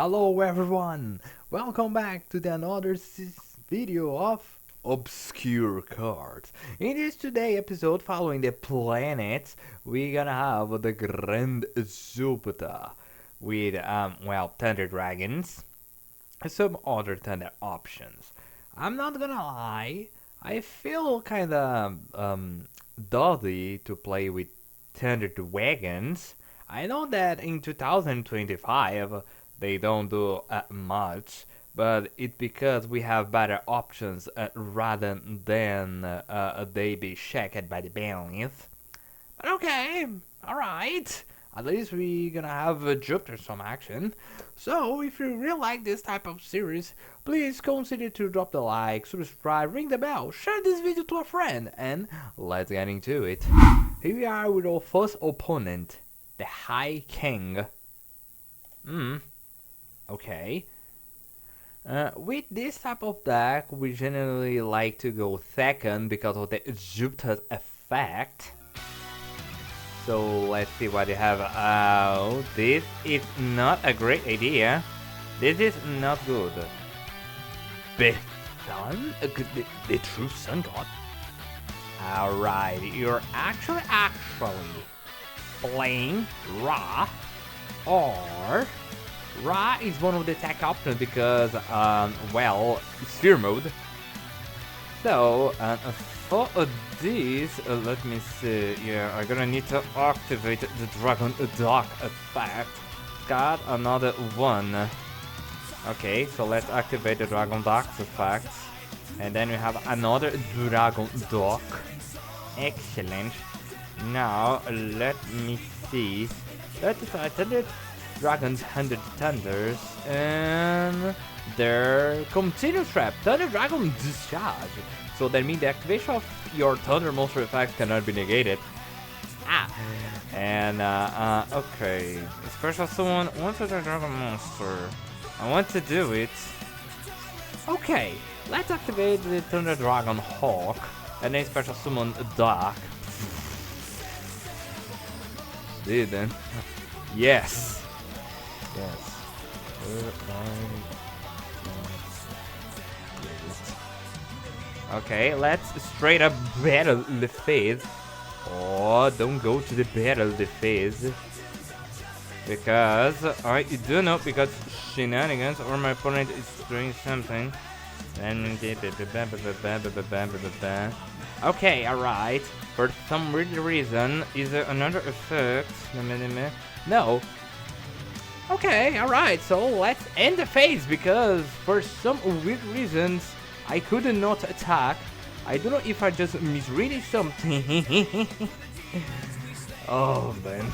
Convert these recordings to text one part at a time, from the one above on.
Hello everyone! Welcome back to the another video of obscure cards. In this today episode, following the planets, we're gonna have the Grand Jupiter with Thunder Dragons and some other Thunder options. I'm not gonna lie, I feel kinda dodgy to play with Thunder Dragons. I know that in 2025 they don't do much, but it's because we have better options rather than they be checked by the balance. But okay, alright. At least we gonna have Jupiter some action. So if you really like this type of series, please consider to drop the like, subscribe, ring the bell, share this video to a friend, and let's get into it. Here we are with our first opponent, the High King. Okay. With this type of deck, we generally like to go second because of the Jupiter effect. So let's see what they have out. This is not a great idea. This is not good. The sun? The true sun god? Alright, you're actually playing Ra, or Ra is one of the attack options because, sphere mode. So, for this, let me see, yeah, I'm gonna need to activate the Dragon Dock effect. Got another one. Okay, so let's activate the Dragon Dock effect. And then we have another Dragon Dock. Excellent. Now, let me see. Let's Thunder Dragons 100 Thunders and their continuous trap, Thunder Dragon Discharge. So that means the activation of your Thunder monster effects cannot be negated. And okay, special summon one Thunder Dragon monster. I want to do it. Okay, let's activate the Thunder Dragon Hawk and then special summon Dark. Didn't. Yes. Yes. Okay, let's straight up battle the phase. Oh, don't go to the battle the phase. Because I do know because shenanigans or my opponent is doing something. Okay, alright. For some weird reason, is there another effect? No. Okay, alright, so let's end the phase because for some weird reasons I could not attack. I don't know if I just misread something. Oh man.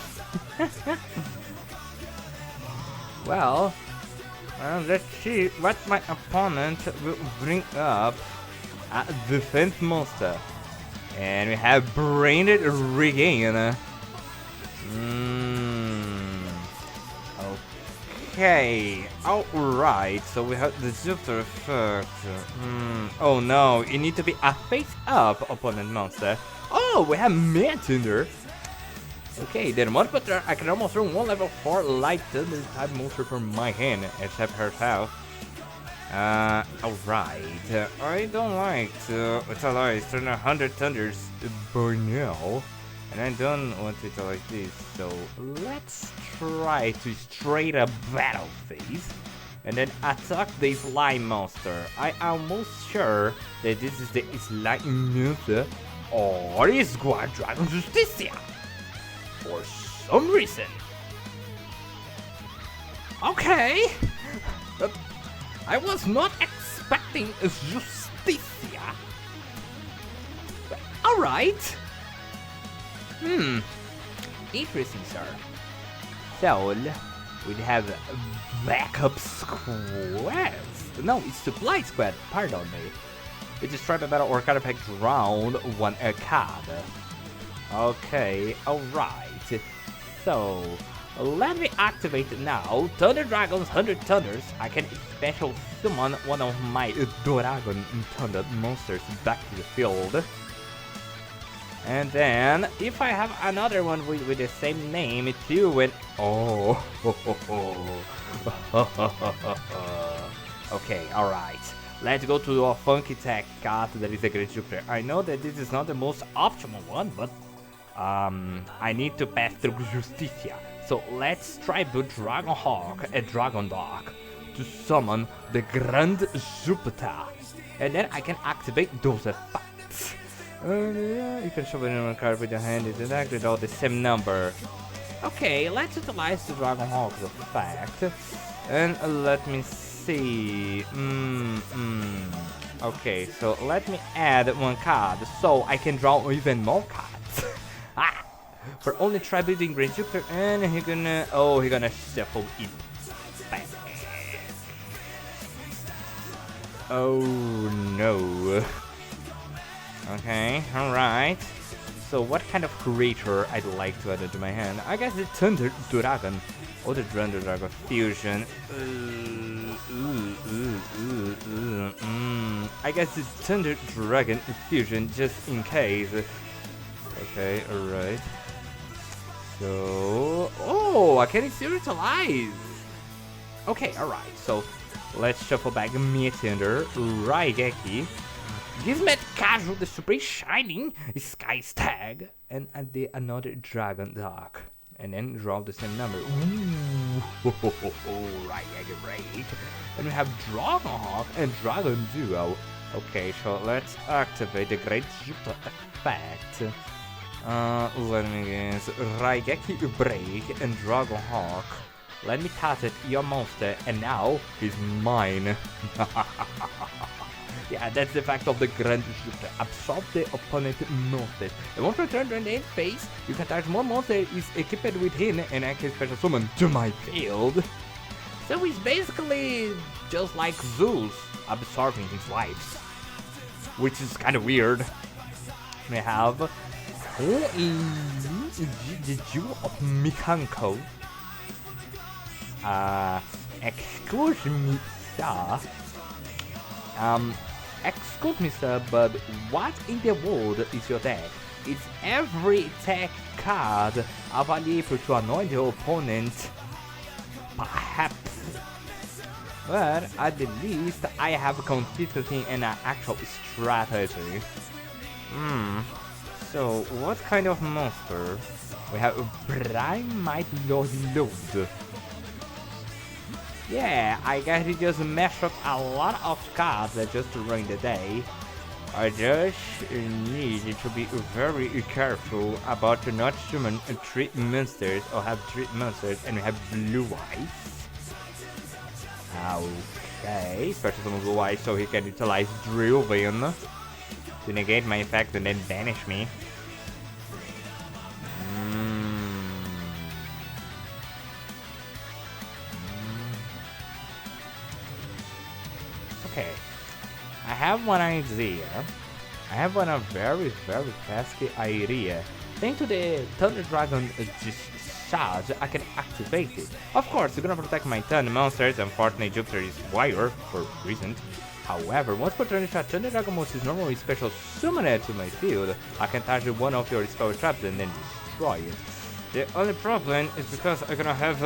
Well, let's see what my opponent will bring up. A defense monster. And we have Brained Regain. Okay, alright, so we have the Jupiter effect. Oh no, it needs to be a face-up opponent monster. Oh, we have Mad Thunder. Okay, then one butter, I can almost throw one level 4 light thunder type monster from my hand, except herself. Alright, I don't like to utilize turn 100 thunders by now. And I don't want to utilize this, so let's try to straight up battle phase and then attack the slime monster. I am almost sure that this is the slime monster or is Squad Dragon Justicia for some reason. Okay, I was not expecting a Justicia. Alright. Interesting, sir. So, we have backup squads. No, it's supply squad, pardon me. We just try to battle or card effect round one a card. Okay, alright. So, let me activate it now. Thunder Dragons 100 Thunders. I can special summon one of my Dragon Thunder monsters back to the field. And then, if I have another one with the same name too, when Okay, alright. Let's go to our funky tech card that is the Great Jupiter. I know that this is not the most optimal one, but I need to pass through Justicia. So let's try the Dragon Hawk and Dragon Dog to summon the Grand Jupiter. And then I can activate those effects. You can shuffle in a card with your hand, it's exactly all the same number. Okay, let's utilize the Dragon Hawk's effect. And let me see. Okay, so let me add one card so I can draw even more cards. For only try building Great Jupiter, and he gonna shuffle it back. Oh no. Okay, alright. So what kind of creature I'd like to add into my hand? I guess the Thunder Dragon or the Thunder Dragon Fusion. I guess the Thunder Dragon Fusion just in case. Okay, alright. So, I can utilize. Okay, alright. So let's shuffle back Thunder, Raigeki. Give me casual the super shining sky tag and add another dragon dog. And then draw the same number. Ooh, right, great. And we have Dragon Hawk and Dragon Duo. Okay, so let's activate the Great Jupiter effect. Let me guess. Raigeki break and Dragon Hawk. Let me touch it, your monster, and now he's mine. Yeah, that's the fact of the Grand Jupiter. Absorb the opponent monster. And once returned to the end phase, you can touch more monster is equipped with him and I can special summon to my field. So he's basically just like Zeus, absorbing his lives. Which is kind of weird. We have the Jewel of Mikanko. Excuse me, sir. Excuse me, sir, but what in the world is your deck? It's every tech card available to annoy the opponent. Perhaps. But at the least, I have consistency and an actual strategy. So, what kind of monster? We have Prime Might Lord Load. Yeah, I guess he just mashed up a lot of cards just to ruin the day. I just need to be very careful about not summon 3 monsters or have 3 monsters and we have blue eyes. Okay, special summon blue eyes so he can utilize Drill Vein to negate my effect and then banish me. Okay, I have one idea. I have one very tasky idea. Thanks to the Thunder Dragon charge, I can activate it. Of course, it's gonna protect my Thunder monsters. Unfortunately, Jupiter is wire for reasons. However, once per turn, if a Thunder Dragon monster is normally special summoned to my field, I can target one of your spell traps and then destroy it. The only problem is because I'm gonna have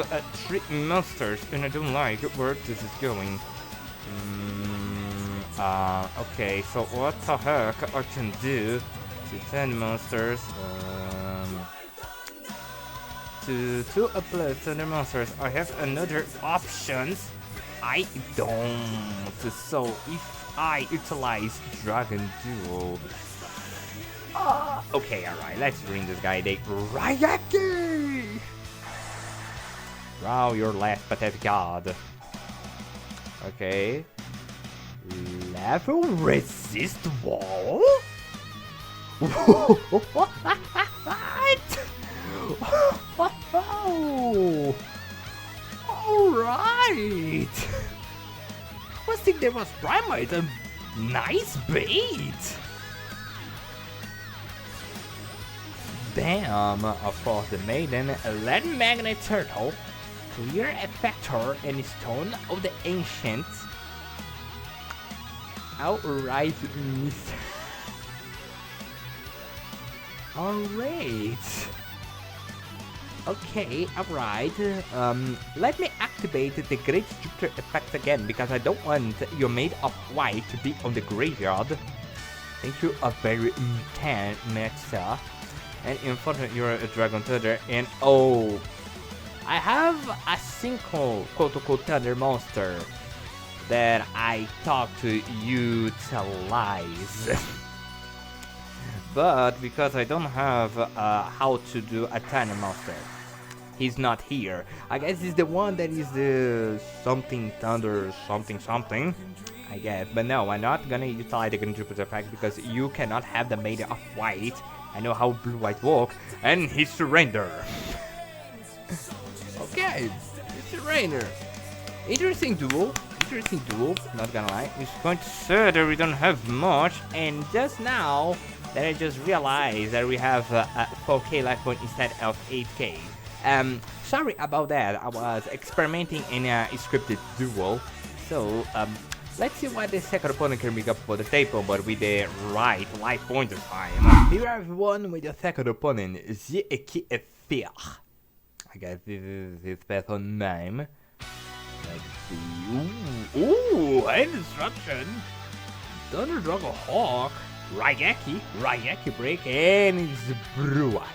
3 monsters and I don't like where this is going. Okay, so what the heck I can do to 10 monsters, to apply Thunder monsters, I have another options. I don't, so if I utilize Dragon Duel, okay, alright, let's bring this guy, the Raigeki! Wow, your last pathetic god. Okay. Level resist wall? What? Oh. Alright. I think there was Primate a nice bait. Damn, for the maiden, let Magnet Turtle clear Effector and Stone of the Ancient. Outright miss. Alright. Okay, alright. Let me activate the Great Jupiter effect again because I don't want your Made of White to be on the graveyard. Thank you very much, sir. And in front of you're a Dragon Thunder, and oh, I have a single quote-unquote Thunder monster that I talk to utilize. But because I don't have how to do a Thunder monster, he's not here. I guess he's the one that is the something Thunder something. I guess, but no, I'm not gonna utilize the Green Jupiter effect because you cannot have the Made of White. I know how blue-white work, and he surrender. Okay, he surrender. Interesting duel, not gonna lie. It's going to say that we don't have much, and just now that I just realized that we have a 4K life point instead of 8K. Sorry about that, I was experimenting in a scripted duel, so let's see what the second opponent can bring up for the table, but with the right life point this time. Here I have one with the second opponent, YGO. I guess this is his special name. Let's see. Ooh, and instruction. Thunder Dragon Hawk, Raigeki break, and it's Blue Eye.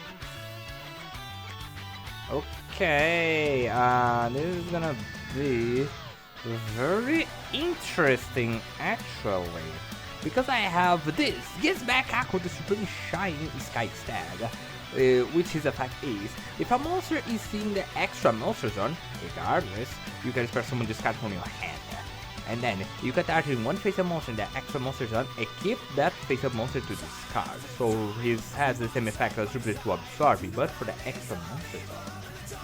Okay, this is gonna be very interesting actually, because I have this. Gets back with the Supreme Shining Sky Stag, which his effect is, if a monster is in the extra monster zone, regardless, you can special summon this card from your hand. And then you can target one face-up monster in the extra monster zone and keep that face-up monster to discard. So he has the same effect as Jupiter to absorb it, but for the extra monster zone.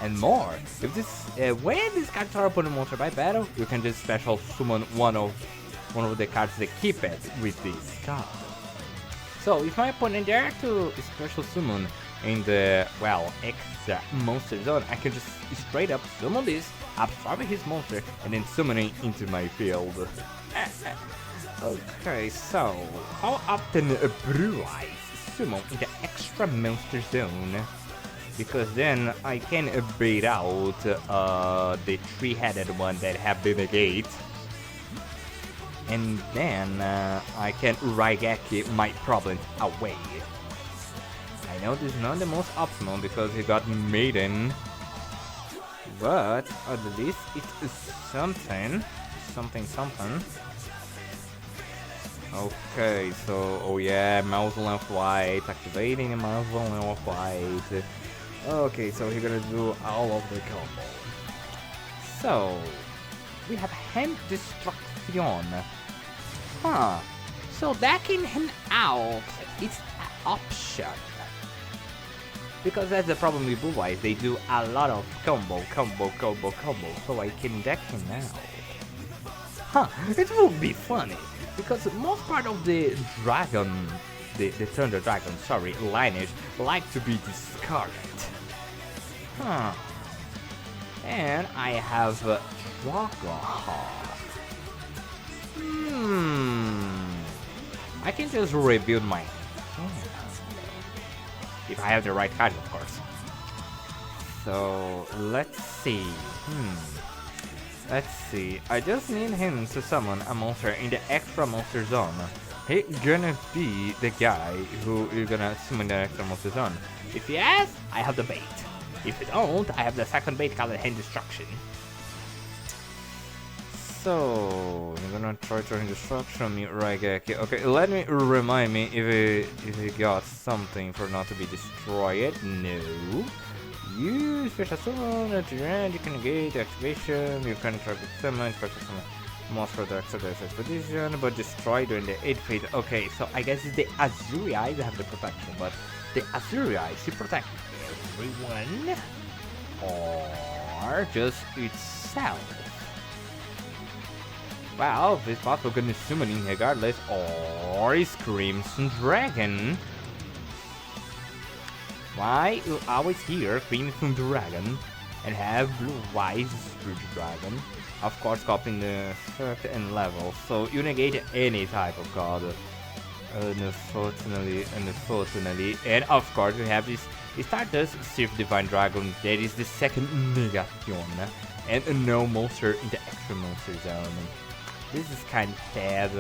And more, if this when these cards are opponent monster by battle, you can just special summon one of the cards that keep it with this card. So if my opponent dare to special summon in the extra monster zone, I can just straight up summon this, absorb his monster, and then summon it into my field. Okay, so how often Blue Eyes summon in the extra monster zone? Because then I can bait out the three-headed one that have the negate. And then I can Raigeki my problems away. I know this is not the most optimal because he got Maiden. But at least it's something. Okay, so, oh yeah, Mausoleum of White, activating the Mausoleum of White. Okay, so we're gonna do all of the combo. So, we have Hand Destruction. Huh, so backing him out is an option. Because that's the problem with Blue Eyes, they do a lot of combo, so I can deck him out. Huh, it would be funny, because most part of the dragon, the Thunder Dragon, lineage, like to be discarded. Huh. And I have Dragon Hawk. I can just rebuild my hand. If I have the right card, of course. So, let's see. Let's see. I just need him to summon a monster in the extra monster zone. He's gonna be the guy who is gonna summon the extra monster zone. If he has, I have the bait. If you don't, I have the second bait called Hand Destruction. So, I'm gonna try to Hand Destruction me Raigeki. Okay, let me remind me if he got something for not to be destroyed. No. Use special summon at your end, you can negate the activation, you can try to summon, special summon monster the extra expedition, but destroy during the 8th phase. Okay, so I guess it's the Azuri Eyes that have the protection, but the Azuri Eyes to protect everyone or just itself. Well, this possible goodness summoning regardless, or is Crimson Dragon. Why you always hear Crimson Dragon and have Blue Eyes Dragon? Of course, copying the certain level, so you negate any type of card. Unfortunately, and of course we have this Stardust, Sith Divine Dragon, that is the second negation, and no monster in the extra monster zone. This is kind of sad.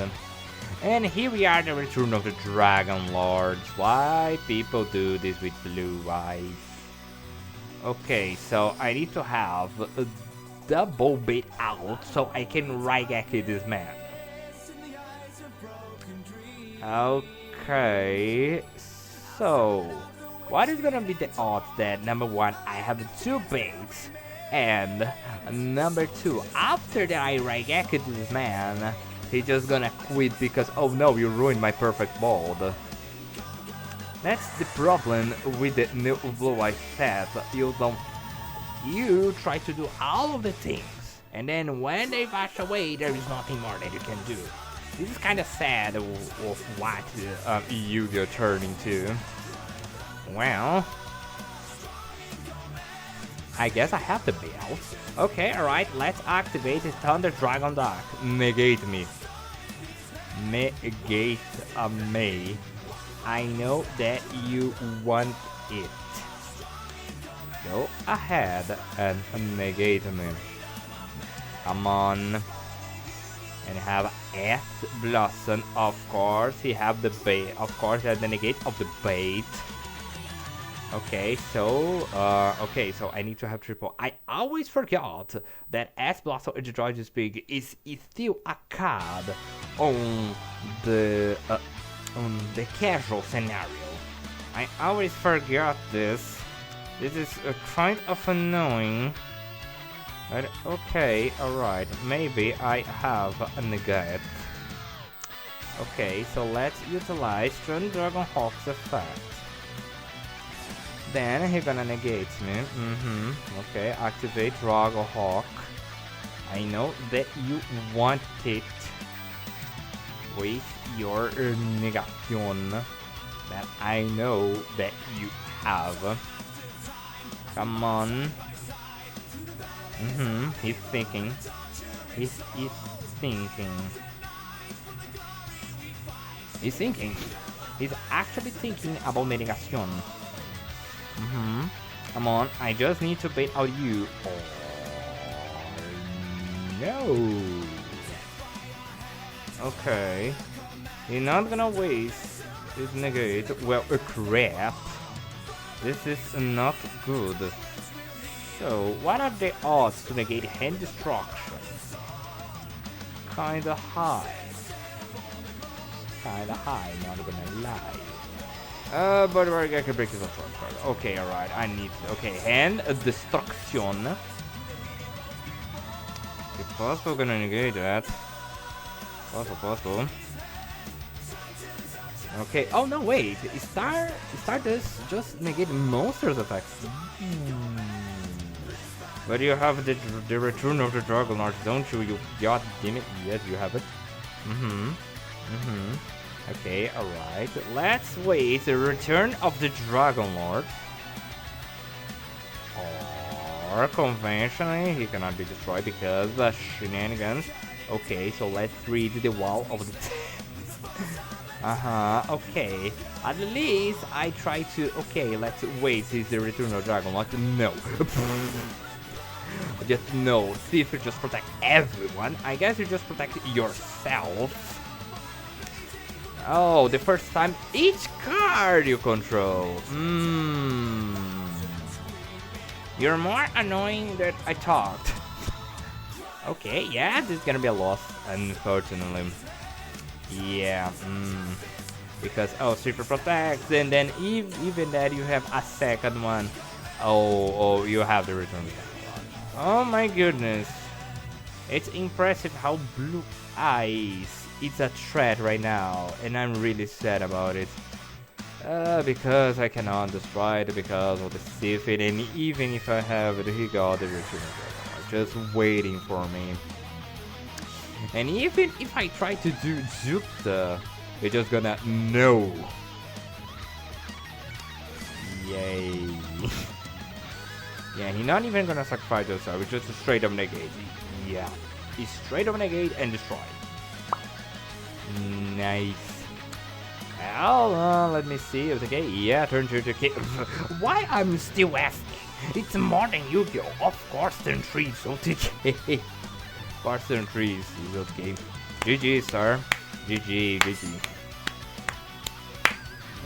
And here we are, the return of the Dragon Lords. Why people do this with blue eyes? Okay, so I need to have a double bait out so I can Raigeki this man. Okay, so what is gonna be the odds that number one, I have 2 baits, and number 2, after that I Raigeki this man, he's just gonna quit because, oh no, you ruined my perfect mold. That's the problem with the new Blue Eye set. You try to do all of the things, and then when they wash away, there is nothing more that you can do. This is kind of sad of what you're turning to. Well, I guess I have the belt. Okay, alright, let's activate the Thunder Dragon Dock. Negate me. Negate me. I know that you want it. Go ahead and negate me. Come on. And have S Blossom, of course. He have the bait, of course, and the negate of the bait. Okay, so I need to have triple. I always forgot that S Blossom in the Droid Speak is still a card on the casual scenario. I always forgot this. This is kind of annoying. But okay, alright. Maybe I have a negate. Okay, so let's utilize Stern Dragon Hawk's effect. Then he's gonna negate me. Okay, activate Dragon Hawk. I know that you want it with your negation that I know that you have. Come on. He's thinking. He's thinking. He's thinking. He's actually thinking about negation. Come on, I just need to bait out you. Oh, no. Okay. You're not gonna waste this negate. Well, crap. This is not good. So, what are the odds to negate hand destruction? Kinda high. Kinda high, not gonna lie. But I can break this off card. Okay, alright, I need. Okay, hand destruction. If possible, gonna negate that. Possible. Okay. Oh no, wait. Stardust just negate monsters attacks. But you have the return of the Dragon Lord, don't you? You god damn it. Yes, you have it. Okay, alright. Let's wait the return of the Dragon Lord. Or conventionally, he cannot be destroyed because the shenanigans. Okay, so let's read the wall of the okay. At least I try to. Okay, let's wait. Is the return of Dragon Lord? No. Just no. See if you just protect everyone. I guess you just protect yourself. Oh, the first time each card you control. You're more annoying than I thought. Okay, yeah, this is gonna be a loss, unfortunately. Yeah, because, oh, super protects, and then even that you have a second one. Oh, you have the return. Oh my goodness. It's impressive how Blue Eyes is a threat right now, and I'm really sad about it. Because I cannot destroy it because of the Sith, and even if I have it, he got the return. Just waiting for me. And even if I try to do Jukta, you're just gonna no. Yay. Yeah, he's not even gonna sacrifice himself, it's just a straight up negate. Yeah. He's straight up negate and destroy. Nice. Well, let me see. Okay, yeah, turn to the kid. Why I'm still asking? It's more than YGO. Of course, turn 3 is okay. Of course, turn 3 is okay. GG, sir. GG, GG.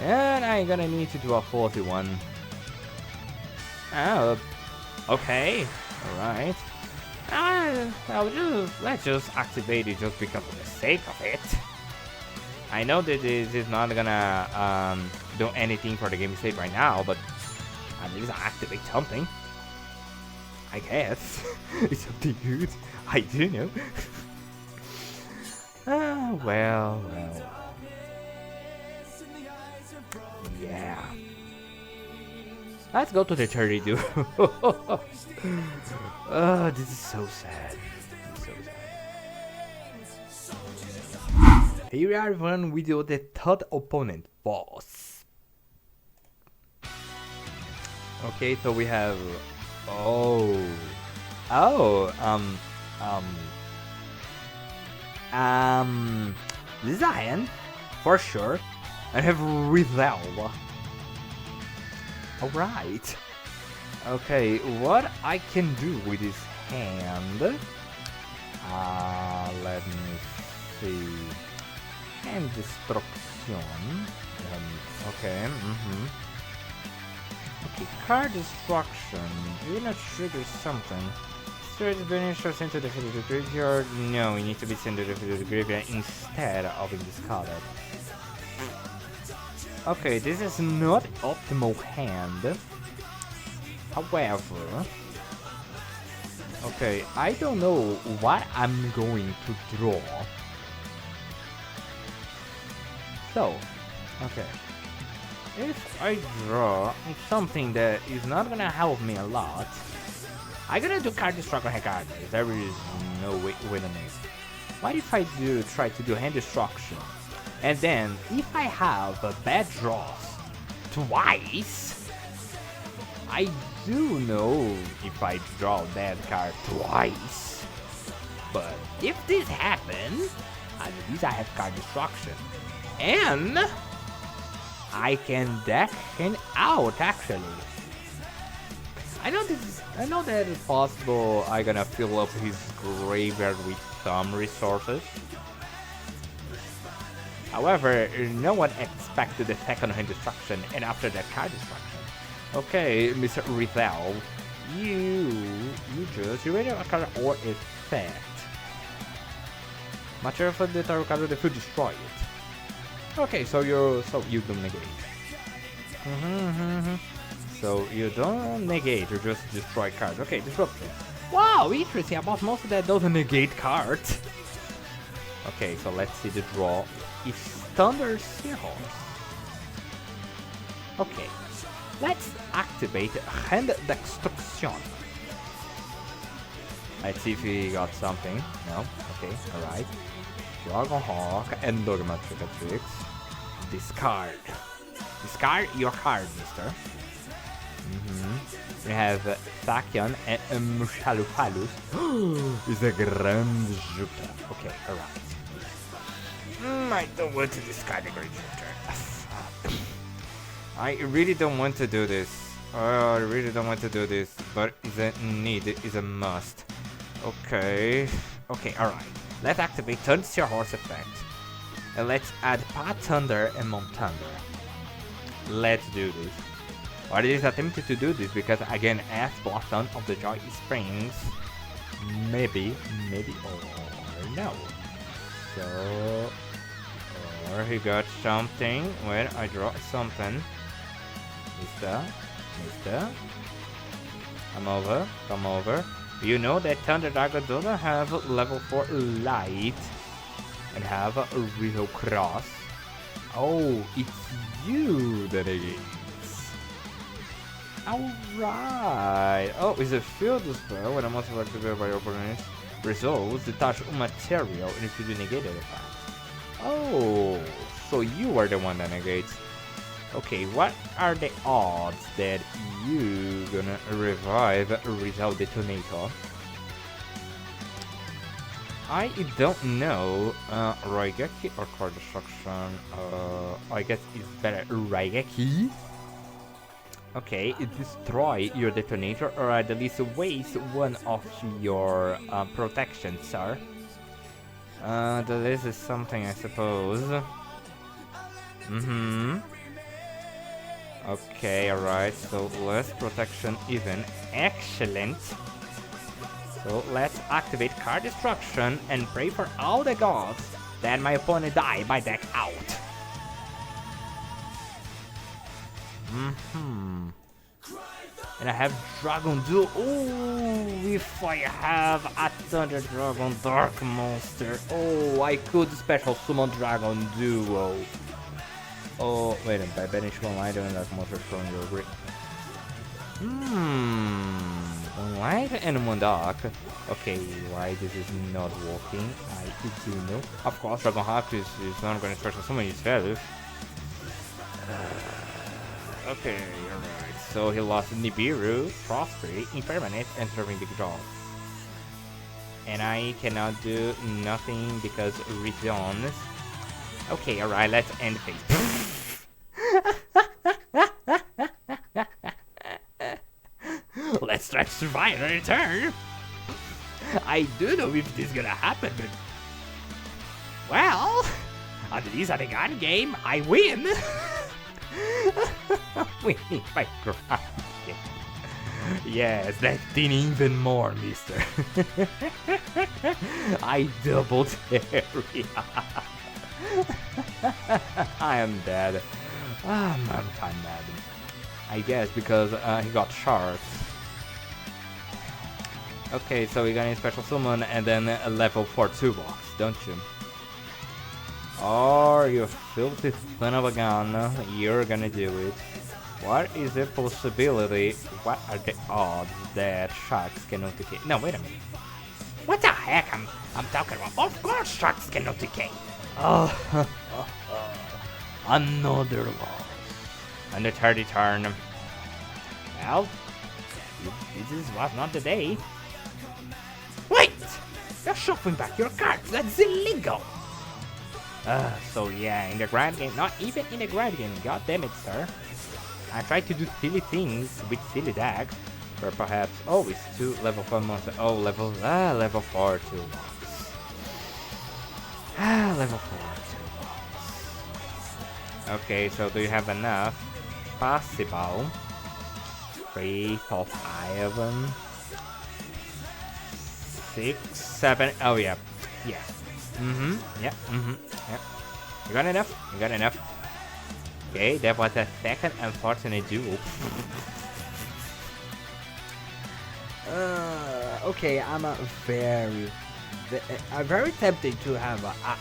And I'm gonna need to do a 41. Oh, okay. Alright. Let's just activate it just because of the sake of it. I know that this is not gonna do anything for the game state right now, but at least I activate something. I guess. It's something good. I do know. Well. Yeah. Let's go to the 32. Oh, this is so sad. Here we are when we do the third opponent, boss. Okay, so we have Zion for sure. I have Rizal. Alright. Okay, what I can do with this hand? Let me see. Hand destruction. Okay, Okay, card destruction. You're gonna trigger something. Search benefits into the field of the graveyard. No, you need to be sent to the field of the graveyard instead of being discarded. Okay, this is not optimal hand. However, okay, I don't know what I'm going to draw. So, okay, if I draw something that is not gonna help me a lot, I'm gonna do card destruction regardless. There is no way to make. What if I try to do hand destruction? And then, if I have bad draws twice, I do know if I draw that card twice. But if this happens, at least I have card destruction. And I can deck him out actually. I know that it's possible I'm gonna fill up his graveyard with some resources. However, no one expected the second hand destruction and after that card destruction. Okay, Mr. Rizal, you ready a card or effect. Matter for the tarot card that will destroy it. Okay, so you don't negate. So you don't negate, you just destroy cards. Okay, disruption. Wow, interesting. About most of that doesn't negate cards. Okay, so let's see the draw. It's Thunder Seahorse. Okay, let's activate Hand Destruction. Let's see if he got something. No? Okay, alright. Dragon Hawk and Dogma Tricks. Discard. Discard your card, mister. We have Tachyon and Mushalupalus. It's a Grand Jupiter. Okay, alright. I don't want to discard the Great Jupiter. I really don't want to do this. I really don't want to do this, but it's a need, it's a must. Okay. Okay, alright. Let's activate Thunder Horse effect. And let's add Pat Thunder and Mount Thunder. Let's do this. Or it is attempted to do this because again, as Blossom of the Joy Springs, maybe or no. So, or he got something when I draw something. Mister, come over. You know that Thunder Dragon doesn't have level 4 light and have a real cross. Oh, it's you that it is. Alright. Oh, it's a field spell when a monster activated by your opponent's resolves detach a material and if you do negate it effect. Oh, so you are the one that negates. Okay, what are the odds that you gonna revive Rizal Detonator? I don't know. Raigeki or card destruction? I guess it's better Raigeki. Okay, destroy your detonator or at least waste one of your protections, sir. This is something, I suppose. Okay, alright, so less protection even. Excellent. So let's activate card destruction and pray for all the gods that my opponent die by deck out. And I have Dragon Duel. Oh, if I have a Thunder Dragon Dark Monster. Oh, I could special summon Dragon Duo. Oh, wait a minute. By banish one light and Dark Monster from your grip. One light and one dark. Okay, why this is not working? I do know. Of course, Dragon Hawk is not going to special summon itself. Okay, alright. So he lost Nibiru, Prosperity, Impermanence, and Serving Big Draw. And I cannot do nothing because returns. Okay, alright, let's end phase. Let's try to survive and return. I do know if this is gonna happen, but well, at least at the gun game, I win. We need my grind. Yes, that thing even more, mister. I doubled area. I am dead. I'm kind of mad. I guess because he got sharks. Okay, so we got a special summon and then a level 4 toolbox, don't you? Oh, you filthy son of a gun, you're gonna do it. What is the possibility? What are the odds that sharks cannot decay? No, wait a minute. What the heck I'm talking about? Of course sharks cannot decay. Oh, another loss. On the 30 turn. Well, this was not the day. Wait! You're shuffling back your cards. That's illegal. So yeah, in the grind game, not even in the grind game, god damn it, sir. I tried to do silly things with silly decks, or perhaps, oh, it's 2 level 4 monsters, oh, level 4 toolbox. Level 4 toolbox. Okay, so do you have enough? Possible. 3, 4, 5, 6, 7, oh yeah, yeah. Yeah. You got enough? You got enough. Okay, that was a second unfortunate duel. Okay, I'm very tempted to have a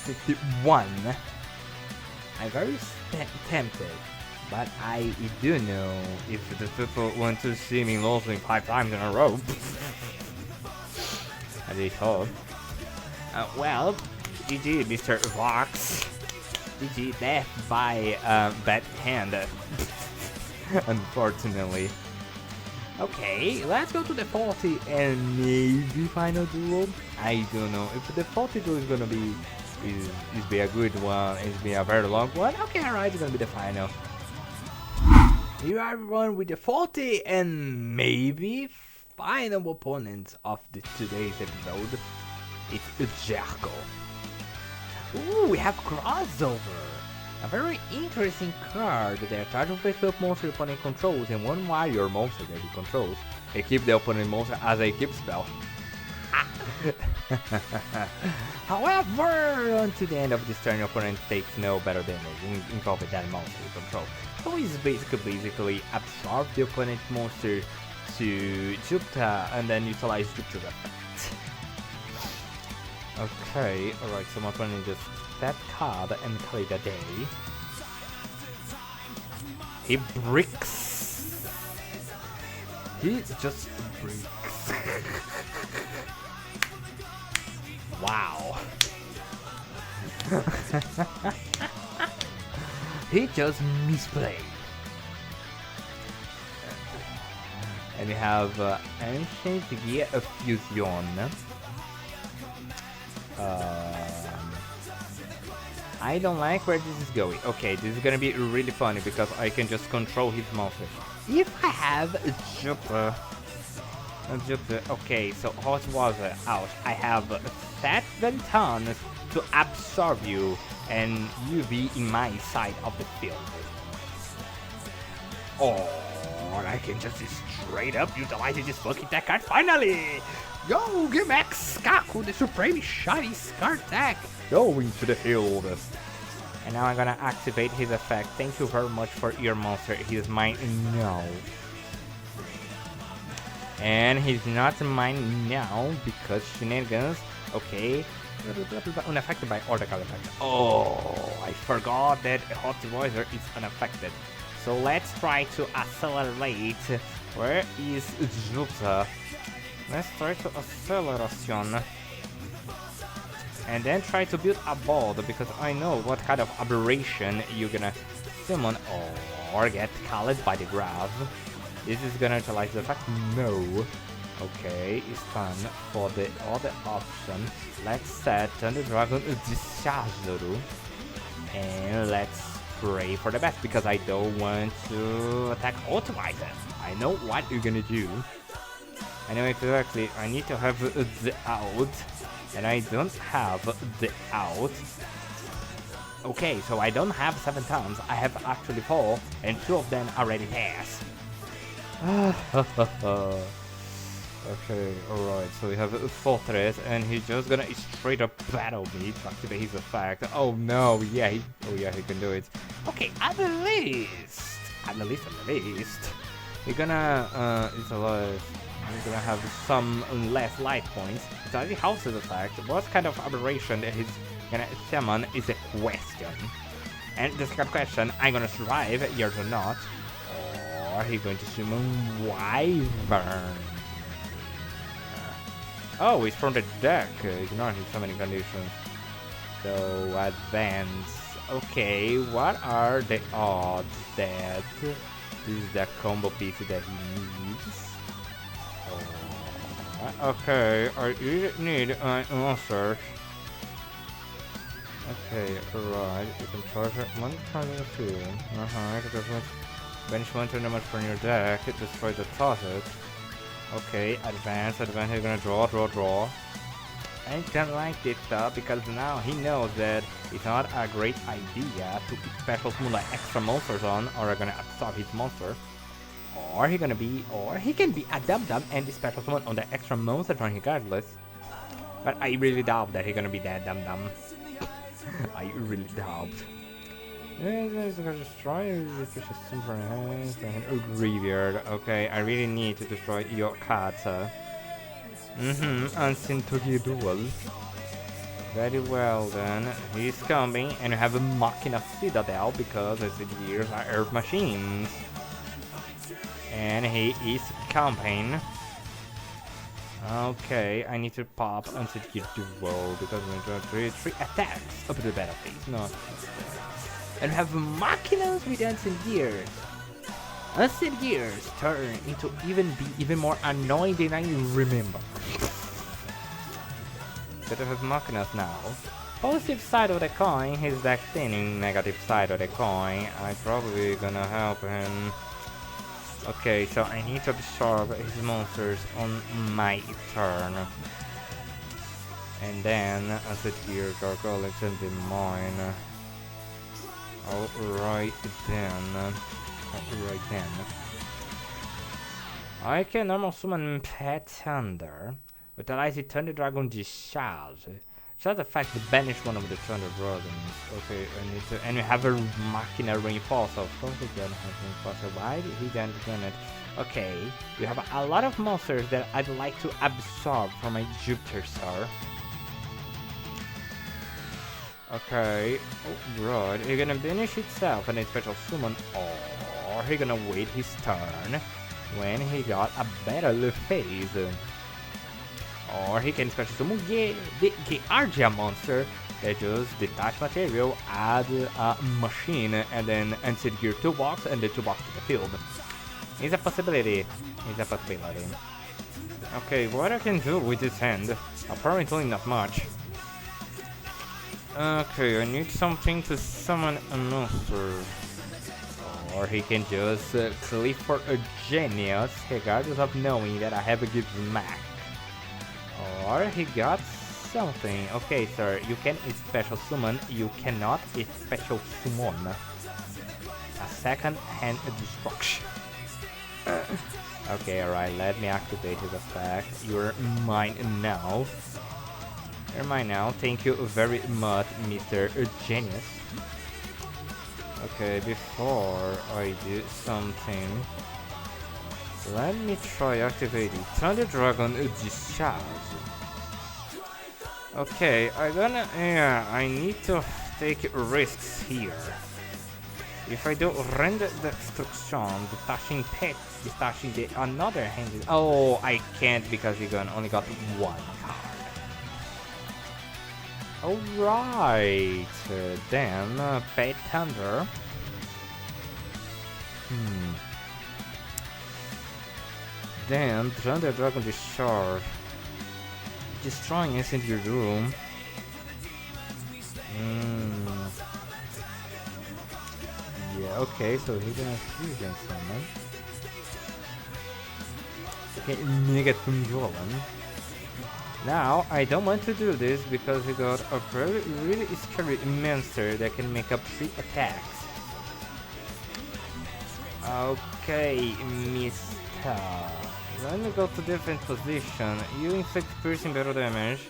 51. I'm very tempted, but I do know if the people want to see me losing 5 times in a row. I did hope. Well, GG, Mr. Vox. GG, death by bad hand. Unfortunately. Okay, let's go to the 40 and maybe final duel. I don't know if the 40 duel is gonna be be a good one. It's be a very long one. Okay, alright, it's gonna be the final. Here are everyone with the 40 and maybe final opponents of today's episode. It's YGO. Ooh, we have crossover. A very interesting card there. Charge of face-up monster opponent controls and one warrior monster that he controls. Equip the opponent monster as a keep spell. However, until the end of this turn, your opponent takes no better damage involving that monster you control. So he's basically absorb the opponent monster to Jupiter and then utilize Jupiter's effect. Okay, alright, so my opponent just that card and play the day. He bricks. He just bricks. Wow. He just misplayed. And we have Ancient Gear of Fusion. I don't like where this is going. Okay, this is gonna be really funny because I can just control his monster. If I have a Jupiter, okay, so hot water out. I have 7 tons to absorb you, and you be in my side of the field. Or I can just straight up utilize this fucking tech card finally! Yo, give Max Kaku the supreme shiny Scar tech! Go into the field! And now I'm gonna activate his effect. Thank you very much for your monster. He is mine now. And he's not mine now because shenanigans. Okay. Unaffected by order effect. Oh, I forgot that Hot Voicer is unaffected. So let's try to accelerate. Where is Jupiter? Let's try to acceleration. And then try to build a board because I know what kind of aberration you're gonna summon or get colored by the graph. Is this gonna utilize the effect? No. Okay, it's time for the other option. Let's set Thunder Dragon Discharge. And let's pray for the best because I don't want to attack Automizer. I know what you're gonna do. I know exactly. I need to have the out. And I don't have the out. Okay, so I don't have 7 times. I have actually 4, and 2 of them already pass. Okay, alright, so we have a Fortress, and he's just gonna straight up battle me to activate his effect. Oh no, yeah, he can do it. Okay, at the least, we're gonna utilize. He's gonna have some less life points. It's already houses effect. What kind of aberration that he's gonna summon is a question. And the second question, I'm gonna survive, yes or not. Or he's going to summon Wyvern. Oh, he's from the deck. Ignore his summoning conditions. So advance. Okay, what are the odds that this is the combo piece that he needs? Okay, I need an answer. Okay, alright, you can charge it 1 time in the field. Banish 1 tournament from your deck, destroy the target. Okay, advance, he's gonna draw. I don't like this stuff because now he knows that it's not a great idea to put special summon like extra monsters on or are gonna absorb his monster. Or he can be a dum-dum and the special summon on the extra monster turn regardless. But I really doubt that he's gonna be that dum-dum. I really doubt. Destroy Graveyard. Okay, I really need to destroy your card. Unseen Togi Duel. Very well then. He's coming and you have a Machina Citadel because as it years are Earth Machines. And he is campaign. Okay, I need to pop Unseen Duel because we're going to 3 attacks up to the battlefield. No. And we have Machinas with Unseen Gears. Unseen Gears turn into even more annoying than I remember. But I have Machinas now. Positive side of the coin, his deck thinning. Negative side of the coin, I'm probably gonna help him. Okay, so I need to absorb his monsters on my turn. And then, as it here, Gargoyle can be mine. Alright then. I can normal summon Pet Thunder. Utilize the Thunder Dragon Discharge. Just the fact to banish one of the Thunder Dragons. Okay, I need to. And we have a Machina Reinforce. Of course, we don't have Reinforce. Why did he then done it? Okay, we have a lot of monsters that I'd like to absorb from my Jupiter Star. Okay, oh right, he's gonna banish itself and a special summon, or he's gonna wait his turn when he got a battle phase. Or he can special summon the Giardia monster that just detach material, add a machine, and then insert your toolbox and the toolbox to the field. It's a possibility. Okay, what I can do with this hand? Apparently not much. Okay, I need something to summon a monster. Or he can just click for a genius, regardless of knowing that I have a good Mac. Or he got something. Okay, sir, you can special summon, you cannot special summon. A second hand destruction. Okay, alright, let me activate his effect. You're mine now. You're mine now. Thank you very much, Mr. Genius. Okay, before I do something, let me try activating Thunder Dragon Discharge. Okay, I need to take risks here. If I do render destruction, detaching the another hand. Oh, I can't because you only got one card. Alright, then Pet Thunder. Then Thunder Dragon Discharge. Destroying Incendiary Room. Yeah, okay, so he's gonna fusion summon. Okay, Negative Golem. Now, I don't want to do this because we got a really scary monster that can make up 3 attacks. Okay, Mister. Let me go to different position. You inflict piercing battle damage.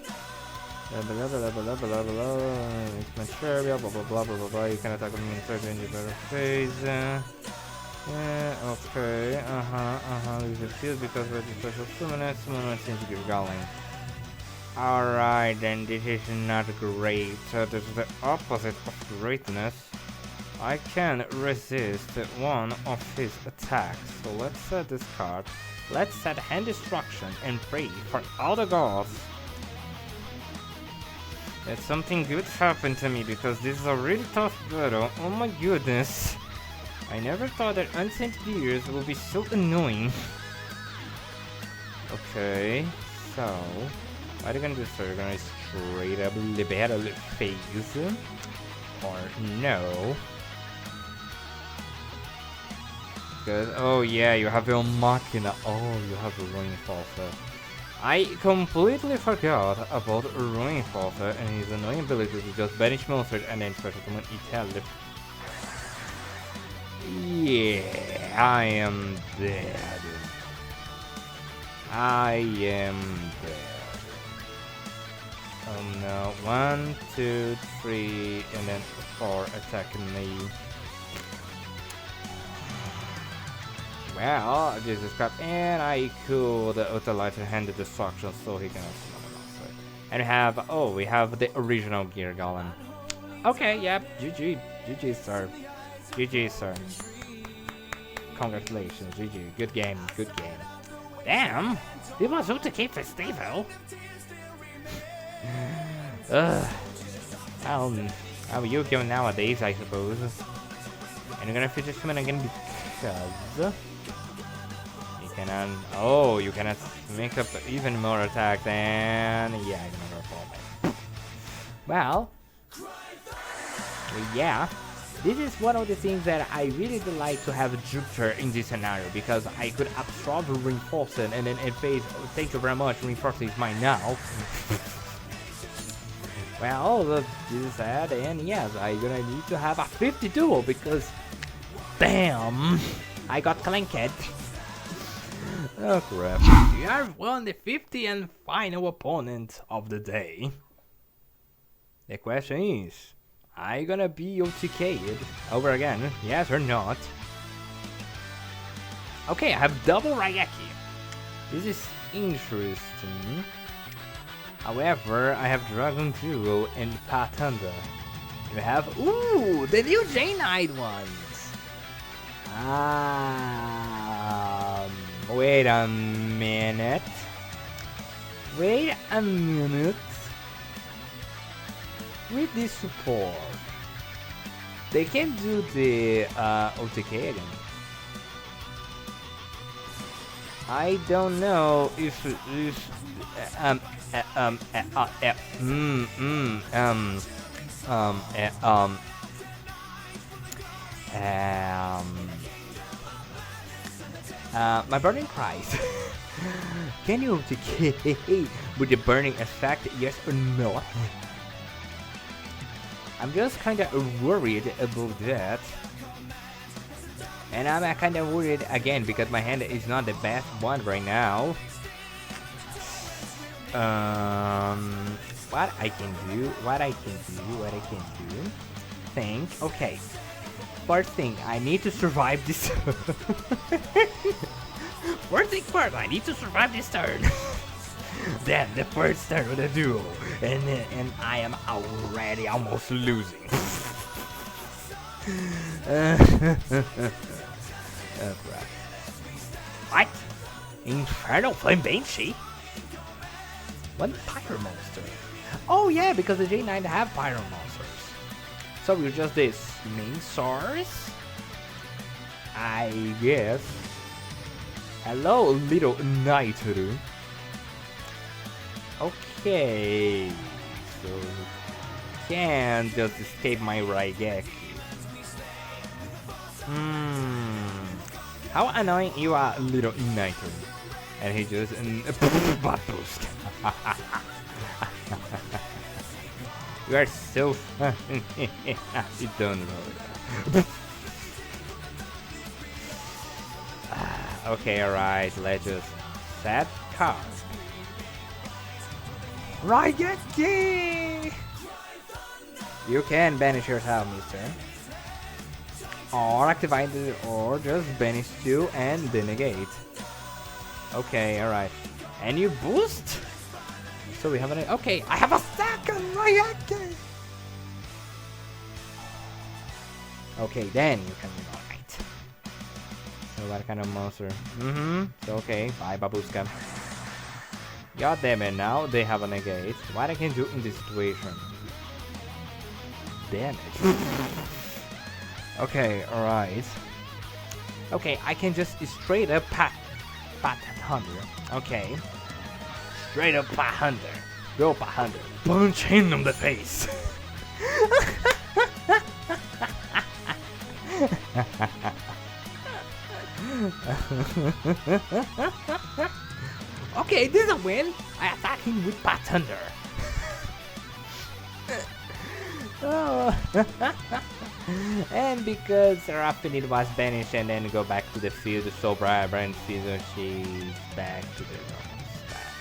Blah blah blah blah blah blah blah. It's mature, blah blah blah blah blah blah. You can attack me in third in the battle phase. Okay, Lose the field because of the special summon seems to be galling. Alright, then this is not great. So this is the opposite of greatness. I can resist one of his attacks. So let's set this card. Let's set hand destruction and pray for all the gods that something good happened to me because this is a really tough battle. Oh my goodness. I never thought that Unsent Gears would be so annoying. Okay, so what are you gonna do, sir? You're gonna straight up battle phase? Or no? Because, oh yeah, you have your Machina. Oh, you have a Ruin Falter. I completely forgot about Ruin Falter and his annoying ability to just banish monsters and then special summon Italian. Yeah, I am dead. I am dead. Oh no, 1, 2, 3, and then 4 attacking me. Well, this is crap, and I could utilize hand destruction so he can also. And we have the original Gear Golem. Okay, yep, GG, sir. GG, sir. Congratulations, GG. Good game. Damn! It was OTK Festival! How YGO nowadays, I suppose. And you're gonna finish him again because... you cannot make up even more attack than... Yeah, I never fall. Well, yeah. This is one of the things that I really would like to have Jupiter in this scenario because I could absorb Reinforcing and then in phase, thank you very much, Reinforcing is mine now. Well, this is sad, and yes, I'm gonna need to have a 50 duel because, damn, I got clanked. Oh crap. We have won the 50th and final opponent of the day. The question is, are you gonna be OTK'd over again? Yes or not? Okay, I have double Raigeki. This is interesting. However, I have Dragon Duo and Patanda. You have, the new J-Knight ones. Wait a minute. With this support, they can do the OTK again. I don't know if Um, eh, um, um, my burning cries. Can you indicate with the burning effect, yes or no? I'm just kinda worried about that. And I'm kinda worried again because my hand is not the best one right now. What I can do, think, okay. First thing, I need to survive this. First thing first, I need to survive this turn. Then the first turn with a duo, and I am already almost losing. Oh crap! What? Infernal Flame Banshee? What Pyro Monster? Oh yeah, because the J9 have Pyro Monsters. So we're just this main source, I guess. Hello, little Nitro. Okay, so can't just escape my Raigeki. How annoying you are, little Nitro. And he just butt boost. You are so you don't know. Okay, alright, let's just set card. Raigeki! You can banish yourself, mister. Or activate it, or just banish 2 and then negate. Okay, alright. And you boost? So we have an... Okay, I have a second Raigeki! Okay, then you can be alright. So what kind of monster? So okay, bye Babushka. God damn it, now they have a negate. What I can do in this situation? Damage. Okay, alright. Okay, I can just straight up pat Hunter. Okay. Straight up pat Hunter. Go pat Hunter. Punch him in the face. Okay, this is a win. I attack him with Pat Thunder. And because Raphinid was banished and then go back to the field, so Brand Season, she's back to the normal stat.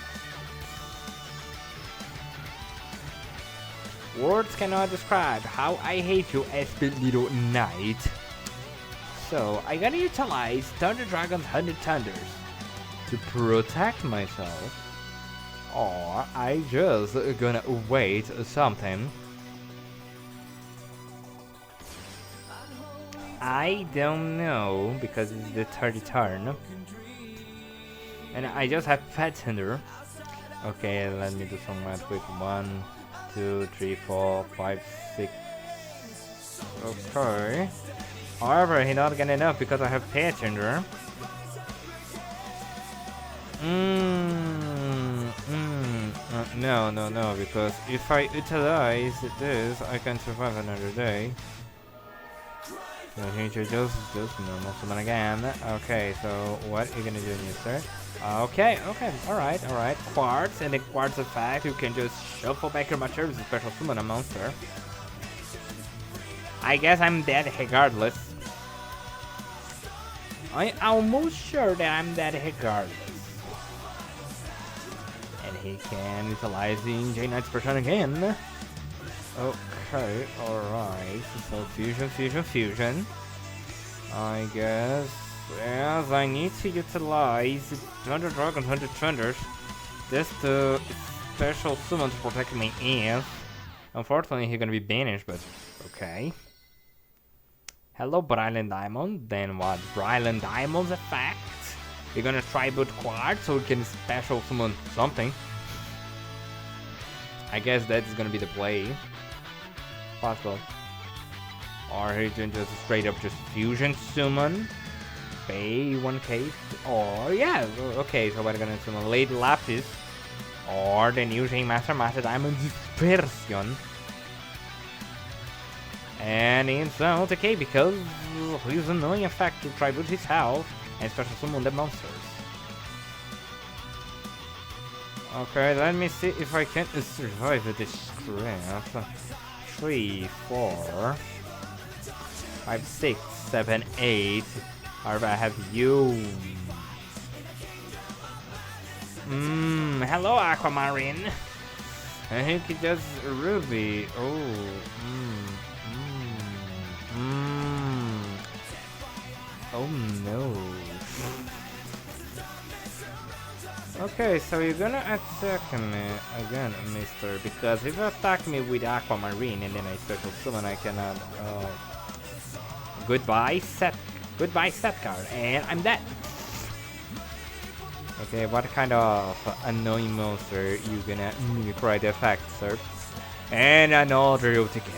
Words cannot describe how I hate you as the little knight. So I gotta utilize Thunder Dragon's 100 Thunders to protect myself, or I just gonna wait something. I don't know because it's the 30 turn, and I just have Pet Thunder. Okay, let me do some math quick. 1, 2, 3, 4, 5, 6. Okay. However, he not get enough because I have Pet Thunder. No, because if I utilize this, I can survive another day. So he should just normal summon again. Okay, so what are you gonna do, mister? Okay, alright. Quartz, and the quartz effect, you can just shuffle back your materials and special summon a monster. I guess I'm dead regardless. I'm almost sure that I'm dead regardless. And he can utilize the J9's person again. Okay, alright. So fusion. I guess. Yes, I need to utilize Thunder Dragon 100 Thunders just to special summon to protect my ass. Unfortunately, he's gonna be banished, but okay. Hello, Brylan Diamond. Then what? Brylan Diamond's effect? You're gonna try boot Quartz so we can special summon something. I guess that's gonna be the play. Possible. Or he can just straight up just fusion summon. Pay 1k. Or yeah, okay, so we're gonna summon Late Lapis. Or then using Master Diamond Dispersion. And it's okay because his annoying effect to tribute his health and special summon the monsters. Okay, let me see if I can survive this crap. 3, 4, 5, 6, 7, 8. However, I have you. Hello, Aquamarine. I think he does Ruby. Oh no. Okay, so you're gonna attack me again, mister, because if you attack me with Aquamarine and then I special summon, I cannot, goodbye set card, and I'm dead. Okay, what kind of annoying monster you gonna try the effect, sir? And another OTK.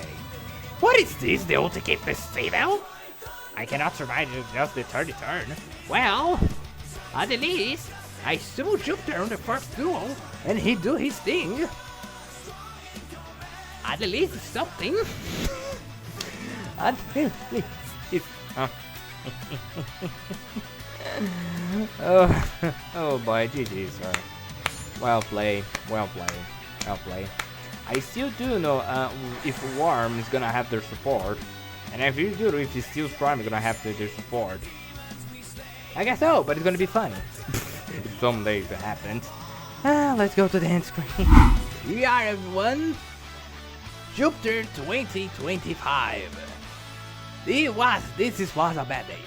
What is this, the OTK festival? I cannot survive just the third turn. Well, at least I summoned Jupiter on the first duel, and he do his thing. At least it's something. At least it's oh boy, GG, sir. Well played, well played, well played. I still do know if Worm is gonna have their support, and if you do, if Steel Prime is gonna have their support. I guess so, but it's gonna be fun. Someday it happens. Let's go to the end screen. Here we are, everyone. Jupiter 2025. This was a bad day.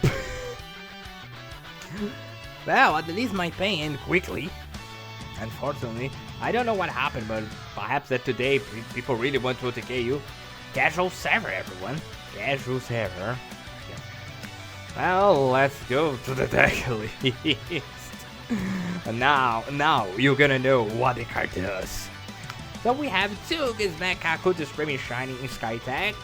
Well, at least my pain ended quickly. Unfortunately, I don't know what happened, but perhaps that today people really want to OTK you. Casual server, everyone. Casual server. Yeah. Well, let's go to the deck list. Now you're gonna know what the card does. So we have two Gizmekaku to Screaming Shiny in Sky Tag.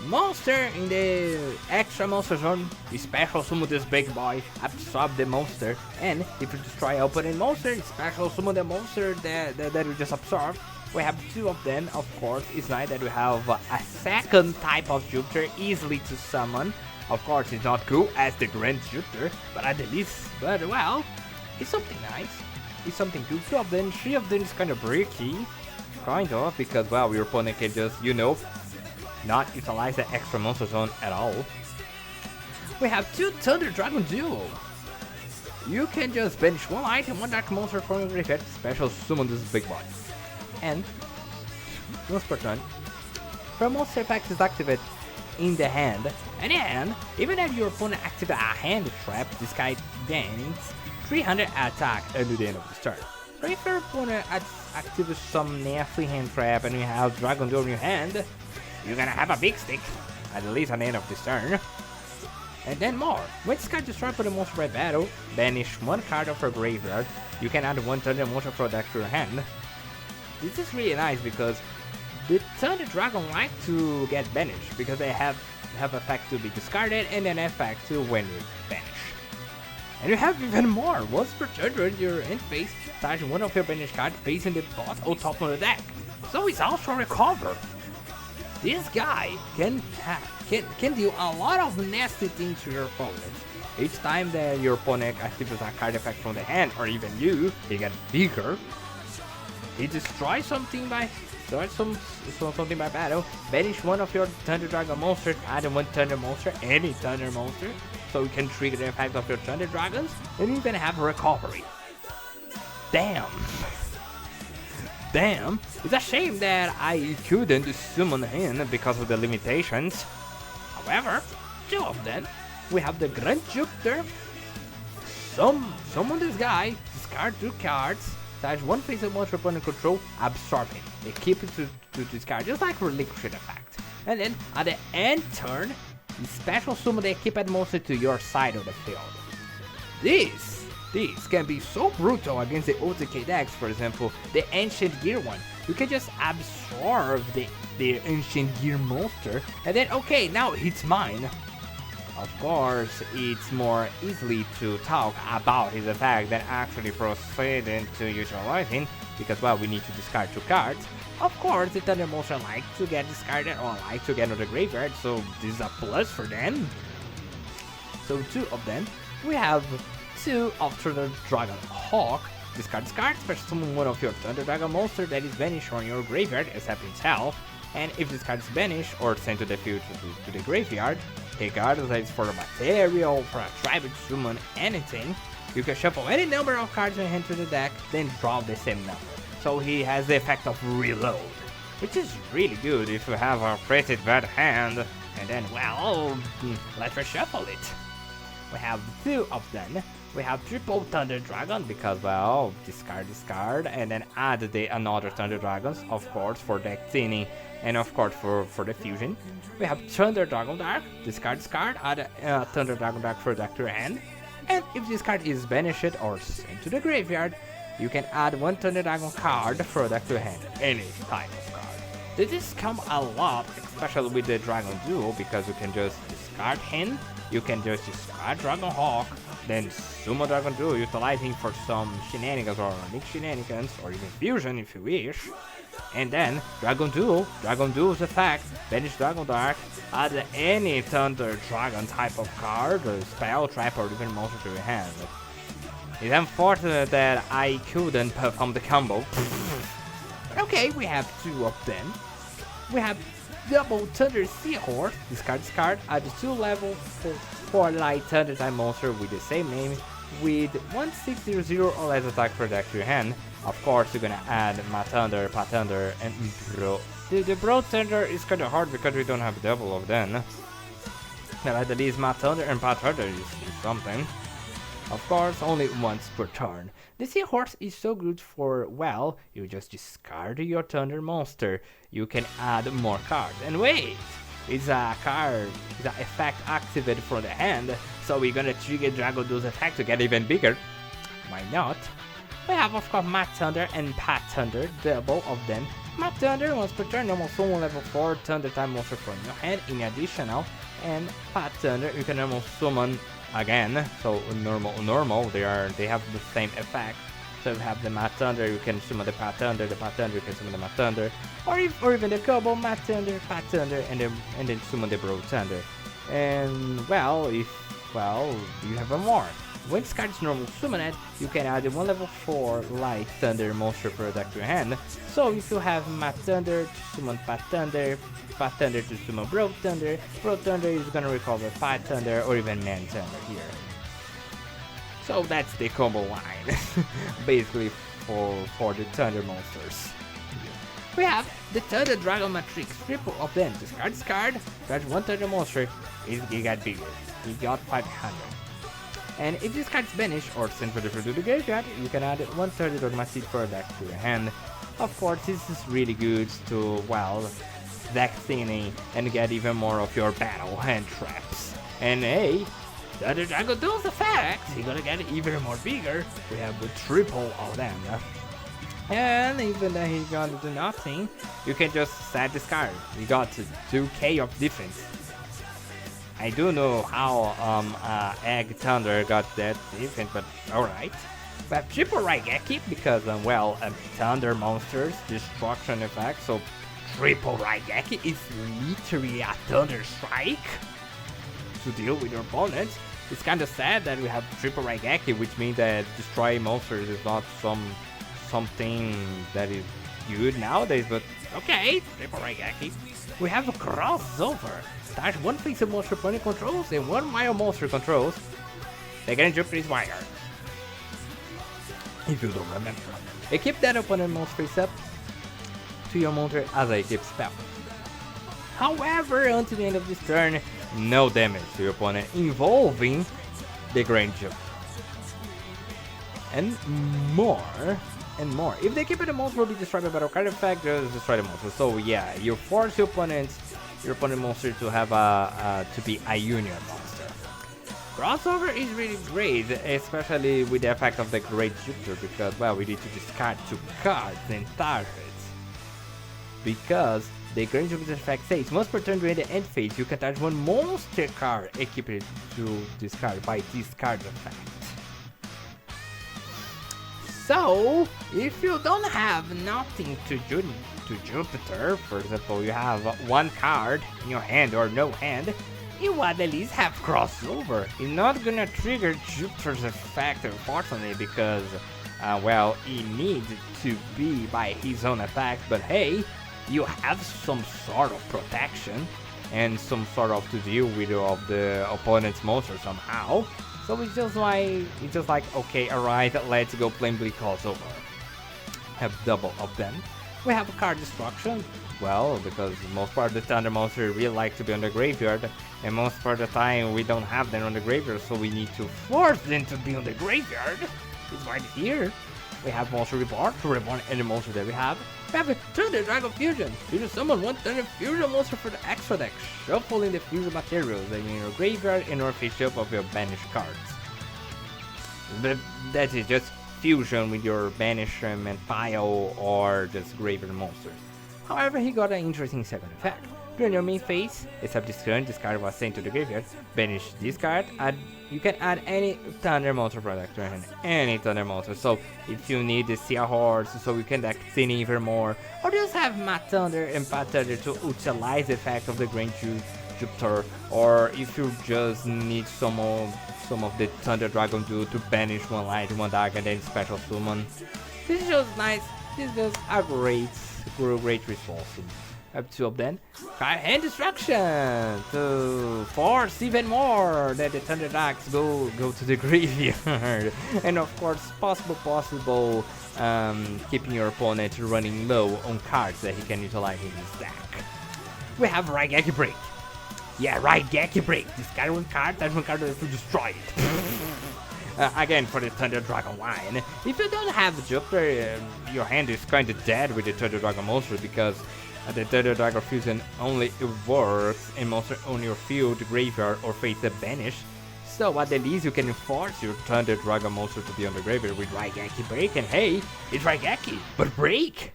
Monster in the extra monster zone, we special summon this big boy, absorb the monster, and if you destroy opponent monster, special summon the monster that we just absorbed. We have two of them, of course. It's nice that we have a second type of Jupiter easily to summon. Of course, it's not cool as the Grand Jupiter, but at least, well, it's something nice. It's something cool. Two of them, three of them is kind of bricky, kind of, because well, your opponent can just, not utilize the extra monster zone at all. We have two Thunder Dragon Duo. You can just bench one item, one dark monster from your graveyard, special summon this big boy. And once per turn, if a monster effect is activated in the hand, and then even if your opponent activates a hand trap, this guy gains 300 attack at the end of the turn. But if your opponent activates some nasty hand trap and you have Dragon Duo in your hand, you're gonna have a big stick, at least at the end of this turn. And then more. When this card destroys for the monster by battle, banish one card of your graveyard. You can add one Thunder monster from deck to your hand. This is really nice because the Thunder Dragon like to get banished because they have effect to be discarded and an effect to when you banish. And you have even more. Once per turn, your end phase, charge one of your banished cards facing the bot or top of the deck. So it's also recover. This guy can deal a lot of nasty things to your opponent. Each time that your opponent activates a card effect from the hand, or even you, he gets bigger. He destroys something by battle. Banish one of your Thunder Dragon monsters. Add one Thunder monster, any Thunder monster, so you can trigger the effect of your Thunder Dragons, and you even have recovery. Damn. Damn, it's a shame that I couldn't summon him because of the limitations. However, two of them. We have the Grand Jupiter. Summon this guy, discard two cards, charge one face of monster opponent control, absorb him. They keep it to discard, just like relinquishing effect. And then at the end turn, you special summon the equipped monster to your side of the field. This can be so brutal against the OTK decks, for example, the Ancient Gear one. You can just absorb the Ancient Gear monster, and then, okay, now it's mine. Of course, it's more easily to talk about his attack than actually proceeding to utilizing, because, well, we need to discard two cards. Of course, the Thunder Monster like to get discarded or like to get into the graveyard, so this is a plus for them. So 2 of them. We have 2 of Thunder Dragon Hawk. Discard this card, special summon one of your Thunder Dragon monster that is banished from your graveyard except itself. And if this card is banished or sent to the field to the graveyard, regardless for a material, for a tribe to summon anything, you can shuffle any number of cards in your hand to the deck, then draw the same number. So he has the effect of reload, which is really good if you have a pretty bad hand, and then, well, let's reshuffle it. We have 2 of them. We have triple Thunder Dragon because, well, discard, and then add the another Thunder Dragons, of course, for deck thinning, and of course for the fusion. We have Thunder Dragon Dark, discard this card, add Thunder Dragon Dark for deck to your hand, and if this card is banished or sent to the graveyard, you can add 1 Thunder Dragon card for deck to your hand, any type of card. This come a lot, especially with the Dragon Duo, because you can just discard him, you can just discard Dragon Hawk, then summon Dragon Duo, utilizing for some shenanigans or mixed shenanigans, or even fusion if you wish. And then Dragon Duo's effect, banish Dragon Dark, add any Thunder Dragon type of card, or spell, trap, or even monster to your hand. It's unfortunate that I couldn't perform the combo. Okay, we have 2 of them. We have double Thunder Seahorse, discard this card, add 2 level 4 light Thunder type monster with the same name with 1600 or less attack for deck to your hand. Of course, you're gonna add Ma Thunder, Pa Thunder, and Bro. The Bro Thunder is kinda hard because we don't have double of them. But at least Ma Thunder and Pa Thunder is something. Of course, only once per turn. The Seahorse is so good for, well, you just discard your Thunder monster. You can add more cards. And wait! It's a card, it's an effect activated from the hand, so we're gonna trigger Dragon Duo's effect to get even bigger. Why not? We have, of course, Ma Thunder and Pa Thunder, double of them. Ma Thunder, once per turn, normal summon level 4 Thunder type monster from your hand in additional. And Pa Thunder, you can normal summon again, so normal, they have the same effect. So you have the Ma Thunder, you can summon the Pa Thunder, you can summon the Ma Thunder, or even the combo Ma Thunder, Pa Thunder, and then summon the Bro Thunder. And well, you have a more. When this card is normal summoned, you can add 1 level 4 light Thunder monster per deck to your hand. So if you have Ma Thunder to summon Pa Thunder to summon Bro Thunder is gonna recover Pa Thunder or even Man Thunder here. So that's the combo line, basically for the Thunder monsters. We have the Thunder Dragon Matrix, triple of them. Discard this card, that's 1 Thunder monster, he got bigger, he got 500. And if this card is banished or sent for the field to the graveyard, you can add 1 Thunder Dragon Seed per deck to your hand. Of course, this is really good to, well, deck thinning and get even more of your battle hand traps. And hey, the other Dragon Duo's effects, you're gonna get even more bigger. We have the triple of them. And even though he's gonna do nothing, you can just set this card. You got 2k of defense. I do know how Egg Thunder got that defense, but alright. We have triple Raigeki because, well, Thunder monsters, destruction effect, so triple Raigeki is literally a Thunder Strike to deal with your opponents. It's kinda sad that we have triple Raigeki, which means that destroying monsters is not something that is good nowadays, but okay, triple Raigeki. We have a crossover. Start 1 face of monster opponent controls and 1 Wild monster controls. They can jump this wire. If you don't remember. Equip that opponent monster face up to your monster as a equip spell. However, until the end of this turn, no damage to your opponent involving the Grand Jump. And more. If they keep it, the monster will be destroyed by battle card effect, just destroy the monster. So yeah, you force your opponent monster to have to be a union monster. Crossover is really great, especially with the effect of the Great Jupiter, because, well, we need to discard 2 cards and targets. Because the Great Jupiter effect says, once per turn during the end phase, you can target 1 monster card equipped to discard by discard effect. So, if you don't have nothing to Jupiter, for example, you have one card in your hand or no hand, you would at least have crossover. It's not gonna trigger Jupiter's effect, unfortunately, because, well, he needs to be by his own effect, but hey, you have some sort of protection and some sort of to deal with of the opponent's monster somehow. So it's just like okay, alright, let's go plain bleak crossover. Have double of them. We have a card destruction. Well, because most part of the Thunder monster really like to be on the graveyard, and most part of the time we don't have them on the graveyard, so we need to force them to be on the graveyard. It's right here. We have Monster Reborn to reborn any monster that we have. We have a Thunder Dragon Fusion. You just summon one Thunder Fusion monster for the extra deck, shuffling the fusion materials in your graveyard and or face up of your banished cards. That is just fusion with your banishment pile or just graveyard monsters. However, he got an interesting second effect. During your main phase, except this turn, this card was sent to the graveyard. Banish this card, you can add any Thunder monster product to your hand. Any Thunder monster. So, if you need the Sea Horse, so you can deck Thin even more, or just have Mat Thunder and Pat Thunder to utilize the effect of the Grand Jupiter, or if you just need some of the Thunder Dragon Duel to banish one light, one dark, and then special summon. This is just nice. This is just a great resource. Have two of them. Hand Destruction to force even more that the Thunder Dragons go to the graveyard. And of course, possible keeping your opponent running low on cards that he can utilize in his deck. We have Raigeki Break. Yeah, Raigeki Break. Discard one card, that one card to destroy it. Again, for the Thunder Dragon line. If you don't have Jupiter, your hand is kinda dead with the Thunder Dragon monster, because the Thunder Dragon Fusion only works in monster on your field, graveyard, or face the banish. So at the least you can force your Thunder Dragon monster to be on the graveyard with Raigeki Break, and hey, it's Raigeki, but break!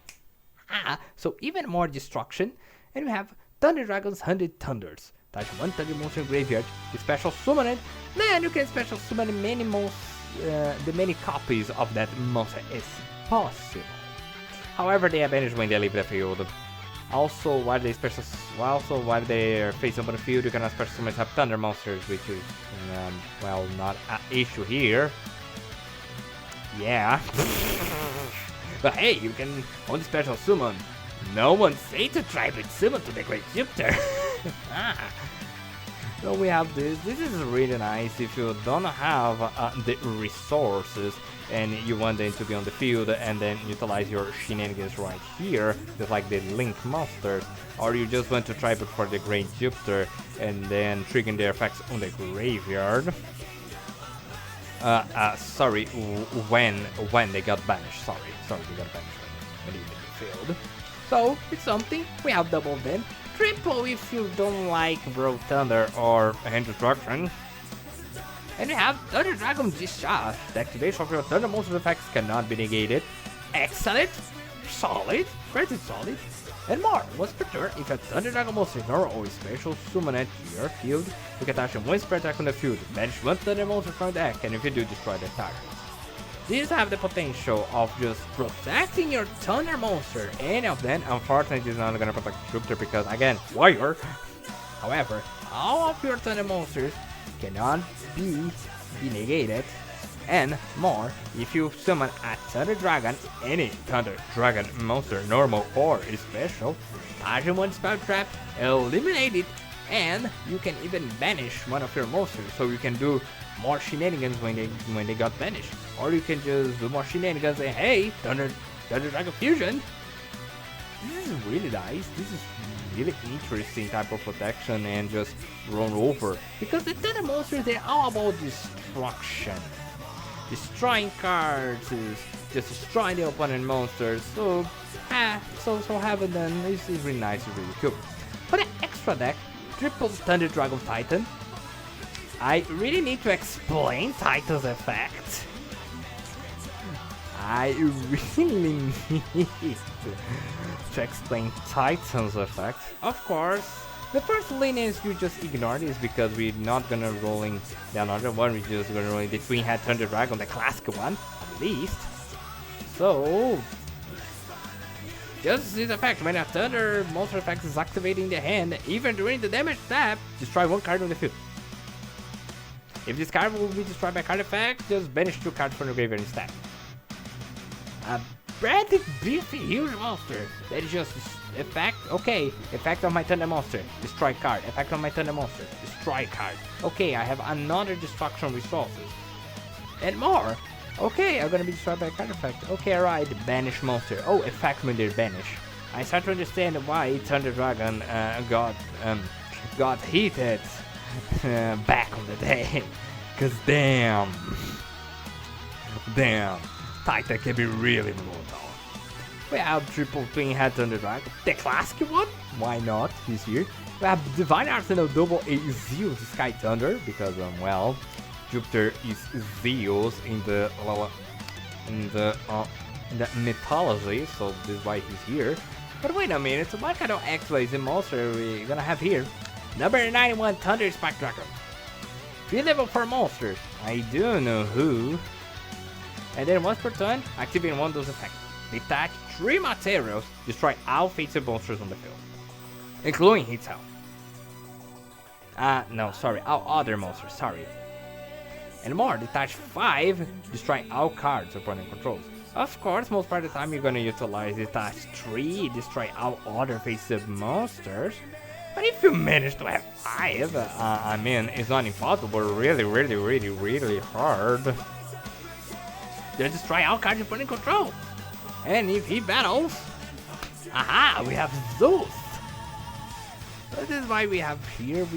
So even more destruction, and we have Thunder Dragon's 100 Thunders. Touch one Thunder monster graveyard, you special summon it, then you can special summon the many copies of that monster is possible. However, they are banished when they leave the field. Also, while they are facing up on the field, you can special summon have Thunder monsters, which is well, not an issue here. Yeah. But hey, you can only special summon. No one say to try to summon to the Great Jupiter. So we have this. This is really nice if you don't have the resources and you want them to be on the field and then utilize your shenanigans right here, just like the Link monsters, or you just want to try it for the Great Jupiter and then triggering their effects on the graveyard. Sorry, when they got banished. Sorry, they got banished when they leave the field. So it's something. We have double then. Triple if you don't like Bro Thunder or Hand Destruction. And we have Thunder Dragon Discharge. The activation of your Thunder monster effects cannot be negated. Excellent, solid, pretty solid, and more. Once per turn, if a Thunder Dragon monster is normal or special summon it to your field, you can attach one spread attack on the field, banish one Thunder monster from the deck, and if you do, destroy the target. These have the potential of just protecting your Thunder monster. Any of them, unfortunately, is not gonna protect Jupiter because, again, warrior. However, all of your Thunder monsters cannot be negated. And more, if you summon a Thunder Dragon, any Thunder Dragon monster, normal or special, charge one spell trap, eliminate it, and you can even banish one of your monsters, so you can do more shenanigans when they got banished. Or you can just do more shenanigans and hey, Thunder Dragon Fusion. This is really nice. This is really interesting type of protection and just run over. Because the Thunder monsters, they're all about destruction. Destroying cards, just destroying the opponent monsters. So having them is really nice, really cool. For the extra deck, triple Thunder Dragon Titan. I really need to explain Titan's effect. I really need to explain Titan's effect. Of course, the first lane is you just ignore this because we're not gonna rolling the another one. We're just gonna rolling the Twin Head Thunder Dragon, the classic one, at least. So, just this effect, when a Thunder monster effect is activated in the hand, even during the damage step, destroy one card on the field. If this card will be destroyed by card effect, just banish 2 cards from the graveyard instead. A pretty beefy, huge monster. That is just effect. Okay, effect of my Thunder monster, destroy card. Effect of my Thunder monster, destroy card. Okay, I have another destruction resources. And more. Okay, I'm gonna be destroyed by a card effect. Okay, alright, banish monster. Oh, effect when they banish. I start to understand why Thunder Dragon got heated back on the day. Cause damn, Titan can be really brutal. We have triple twin head Thunder Dragon, the classic one. Why not? He's here. We have Divine Arsenal double A Zeus Sky Thunder because well, Jupiter is Zeus in the mythology, so this is why he's here. But wait a minute, so what kind of X-Lazy monster are we gonna have here? Number 91 Thunder Spike Dragon. 3 level 4 monsters. I do know who. And then once per turn, activating one of those effects. Detach 3 materials, destroy all face-up monsters on the field, including itself. No, sorry, all other monsters, sorry. And more, detach 5, destroy all cards opponent controls. Of course, most part of the time you're gonna utilize detach 3, destroy all other face-up monsters. But if you manage to have 5, I mean, it's not impossible, really hard. Just destroy all cards opponent control. And if he battles, aha, we have Zeus. This is why we have here,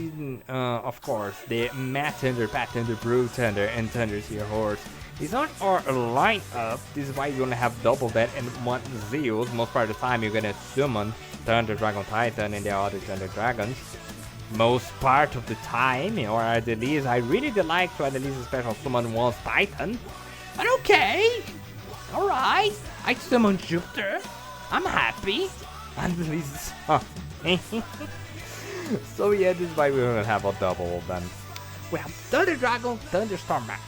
of course, the Mad Thunder, Pat Thunder, Brute Thunder, and Thunder Seer Horse. It's not our lineup. This is why you're gonna have double that and one Zeus. Most part of the time, you're gonna summon Thunder Dragon Titan and the other Thunder Dragons. Most part of the time, or at least, I really did like to at least special summon one Titan. But okay, alright, I summoned Jupiter. I'm happy. At least, so yeah, this is why we don't have a double of them. We have Thunder Dragon, Thunderstorm back.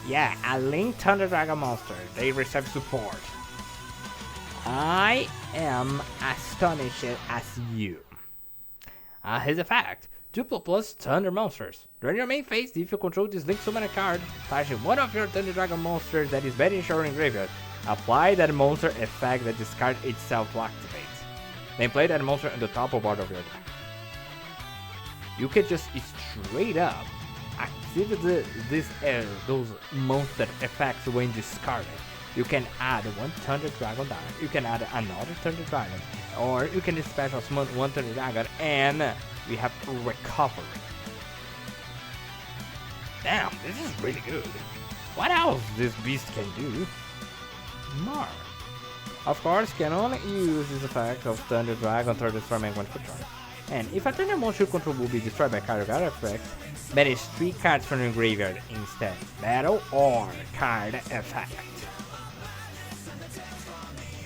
Yeah, a Link Thunder Dragon monster. They receive support. I am astonished as you. His effect. 2+ Thunder monsters. During your main phase, if you control this Link summon a card, touching one of your Thunder Dragon monsters that is banished or in graveyard, apply that monster effect that this card itself to activate. Then play that monster on the top or bottom of your deck. You can just straight up activate those monster effects when discarded. You can add one Thunder Dragon down, you can add another Thunder Dragon, or you can special summon one Thunder Dragon and we have recovery. Damn, this is really good. What else this beast can do? More. Of course, can only use this effect of Thunder Dragon, Thunder Storm, and one control. And if a Thunder monster you control will be destroyed by card or card effect, banish 3 cards from your graveyard instead. Battle or card effect.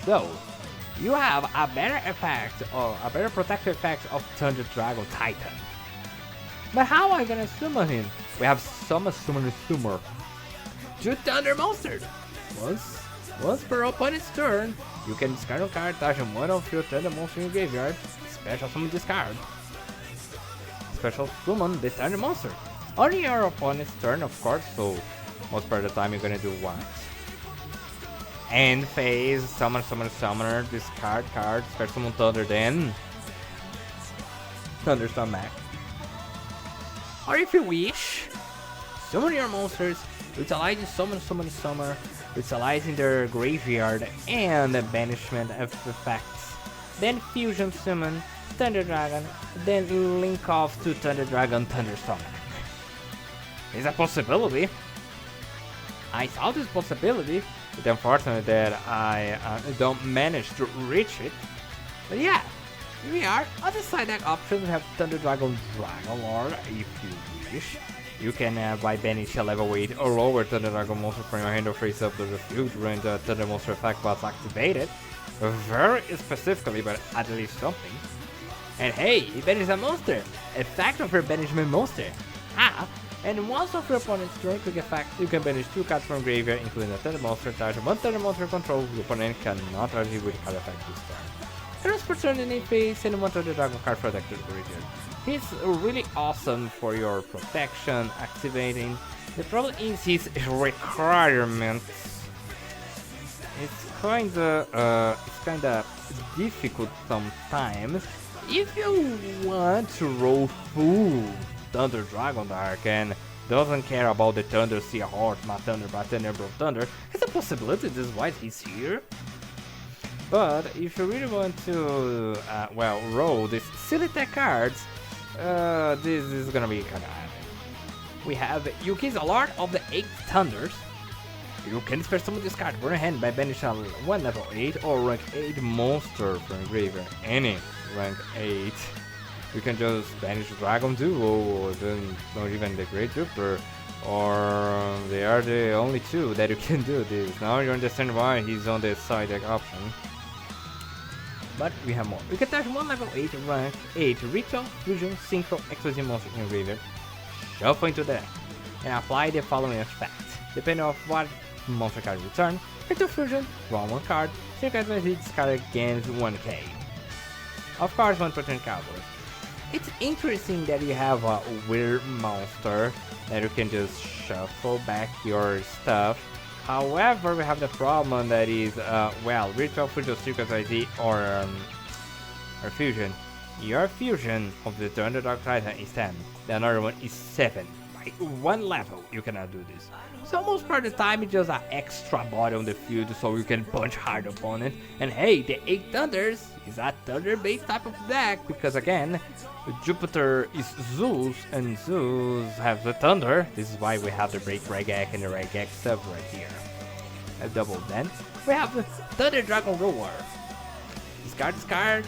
So, you have a better effect or a better protective effect of Thunder Dragon Titan. But how am I gonna summon him? We have Summon. 2 Thunder monsters. Once per opponent's turn, you can discard a card, touching one of your Thunder monsters in your graveyard. Special summon this card. Special summon this Thunder monster. On your opponent's turn, of course, so most part of the time you're gonna do what? End phase, summoner, discard card, special summon Thunder, then Thunderstorm back. Or if you wish, summon your monsters, utilizing summon, utilizing their graveyard and the banishment of effects. Then fusion summon Thunder Dragon, then link off to Thunder Dragon Thunderstorm. It's a possibility. I saw this possibility, but unfortunately that I don't manage to reach it. But yeah, here we are. On the side deck option, we have Thunder Dragon Dragonlord, if you wish. You can by banish a level 8 or lower Thunder Dragon monster from your hand or face up to the field when the Thunder monster effect was activated. Very specifically, but at least something. And hey, it banishes a monster. Effect of her banishment monster. And once of your opponent's turn, quick effect, you can banish 2 cards from graveyard, including a Thunder monster charge. 1 Thunder monster control, your opponent cannot target you with card effect this turn. And once per turn in a phase, send 1 Thunder Dragon card protected graveyard. He's really awesome for your protection, activating. The problem is his requirements. It's kinda difficult sometimes. If you want to roll full Thunder Dragon Dark and doesn't care about the Thunder Seahorse, my Thunder, Bro Thunder, it's a possibility. This is why he's here. But if you really want to, roll these silly tech cards, this is gonna be kinda hard. We have Yuki's Alert of the 8 Thunders. You can spare some of this card for a hand by banishing one level 8 or rank 8 monster from graveyard. Any rank 8. You can just banish Dragon Duo or then not even the Great Jupiter. Or they are the only 2 that you can do this. Now you understand why he's on the side deck option. But we have more. You can touch one level 8 rank 8 Ritual, Fusion, Synchro, Explosive monster in graveyard. Shuffle into the deck and apply the following effect. Depending on what monster card you return, Ritual Fusion, draw 1 card, Synchro Explosive discard gains 1k. Of course, 1 per turn Cowboy. It's interesting that you have a weird monster that you can just shuffle back your stuff. However, we have the problem that is, Ritual Fusion, Secret ID, or Fusion. Your Fusion of the Thunder Dark Titan is 10, the another one is 7. By 1 level, you cannot do this. So most part of the time, it's just an extra body on the field so you can punch hard opponent. And hey, the 8 Thunders is a Thunder-based type of deck, because again, Jupiter is Zeus, and Zeus has the Thunder. This is why we have the Break Regek and the Regek stuff right here. A double then. We have the Thunder Dragon Roar. Discard this card.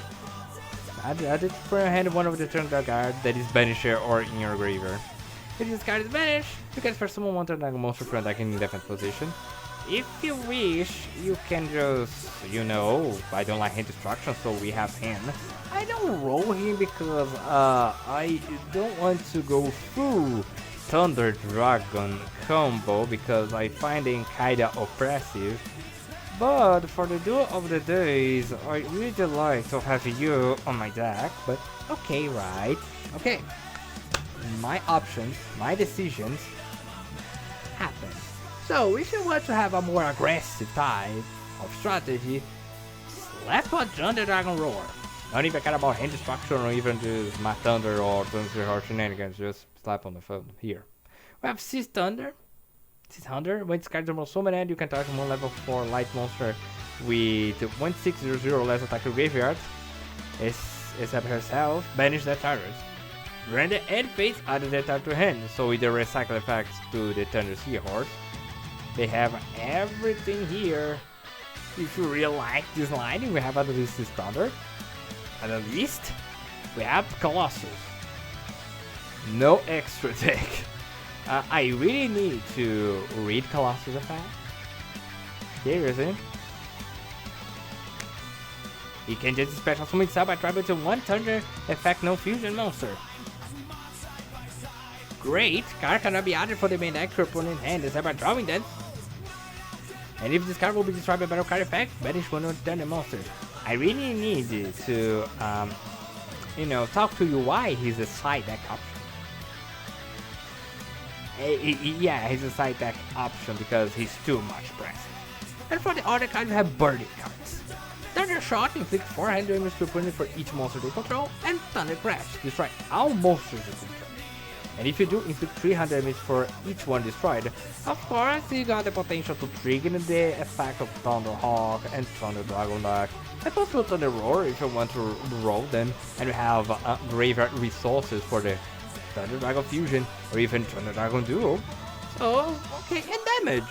Add it for a hand one of the turn card that is banished or in your graveyard. If this card is banished, you can first summon 1 Thunder Dragon monster from deck in defense position. If you wish, you can just, I don't like hand destruction, so we have him. I don't roll him because I don't want to go full Thunder Dragon combo because I find it kinda oppressive. But for the duel of the days, I really like to have you on my deck, but okay, right? Okay. My options, my decisions happen. So if you want to have a more aggressive type of strategy, slap a Thunder Dragon Roar. Don't even care about hand destruction or even just my Thunder or Thunder or shenanigans, just slap on the phone here. We have Sea Thunder. When this card is more summoned, you can target 1 level 4 light monster with 1600 less attack to graveyard. Except herself, banish that target. Render end phase added that card to hand, so with the recycle effects to the Thunder Seahorse. They have everything here. If you really like this line, we have at least this Thunder. At least, we have Colossus. No extra deck. I really need to read Colossus effect. Here is it. You can just special summon itself by traveling to 1 Thunder effect no fusion monster. Great, card cannot be added for the main deck to your opponent's hand except by drawing them. And if this card will be destroyed by battle card effect, banish 1 Thunder monster. I really need to, talk to you why he's a side deck option. Yeah, he's a side deck option because he's too much pressing. And for the other cards, we have Birdie cards. Thunder Shot inflicts 400 damage to opponent for each monster they control, and Thunder Crash destroy all monsters you control. And if you do inflict 300 damage for each one destroyed, of course you got the potential to trigger the effect of Thunder Hawk and Thunder Dragon Dark, and possible Thunder Roar if you want to roll them, and we have graveyard resources for the Thunder Dragon Fusion or even Thunder Dragon Duo. So, okay, and damage.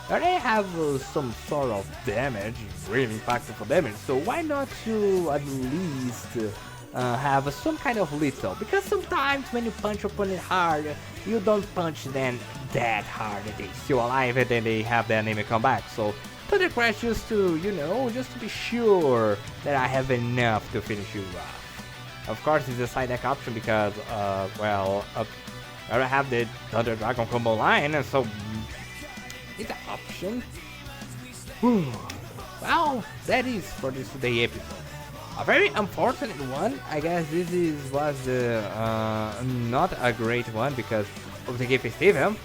Now they have some sort of damage, really impactful for damage, so why not to at least have some kind of little? Because sometimes when you punch opponent hard, you don't punch them that hard, they still alive and then they have their enemy come back. So Thunder Crash just to, just to be sure that I have enough to finish you off. Of course, it's a side deck option because, I don't have the Thunder Dragon combo line, and so it's an option. Whew. Well, that is for this today episode. A very unfortunate one. I guess was not a great one because of the Gift Stadium.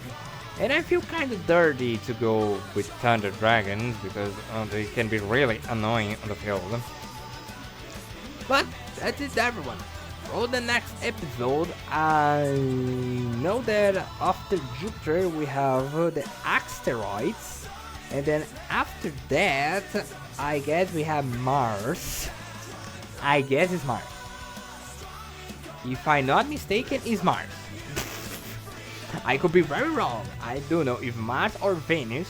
And I feel kind of dirty to go with Thunder Dragons because they can be really annoying on the field. But that is everyone. For the next episode, I know that after Jupiter we have the asteroids, and then after that, I guess we have Mars. I guess it's Mars. If I'm not mistaken, it's Mars. I could be very wrong. I don't know if Mars or Venus.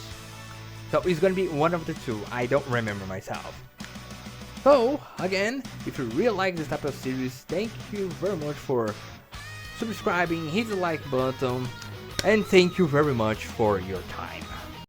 So it's gonna be one of the two. I don't remember myself. So, again, if you really like this type of series, thank you very much for subscribing, hit the like button, and thank you very much for your time.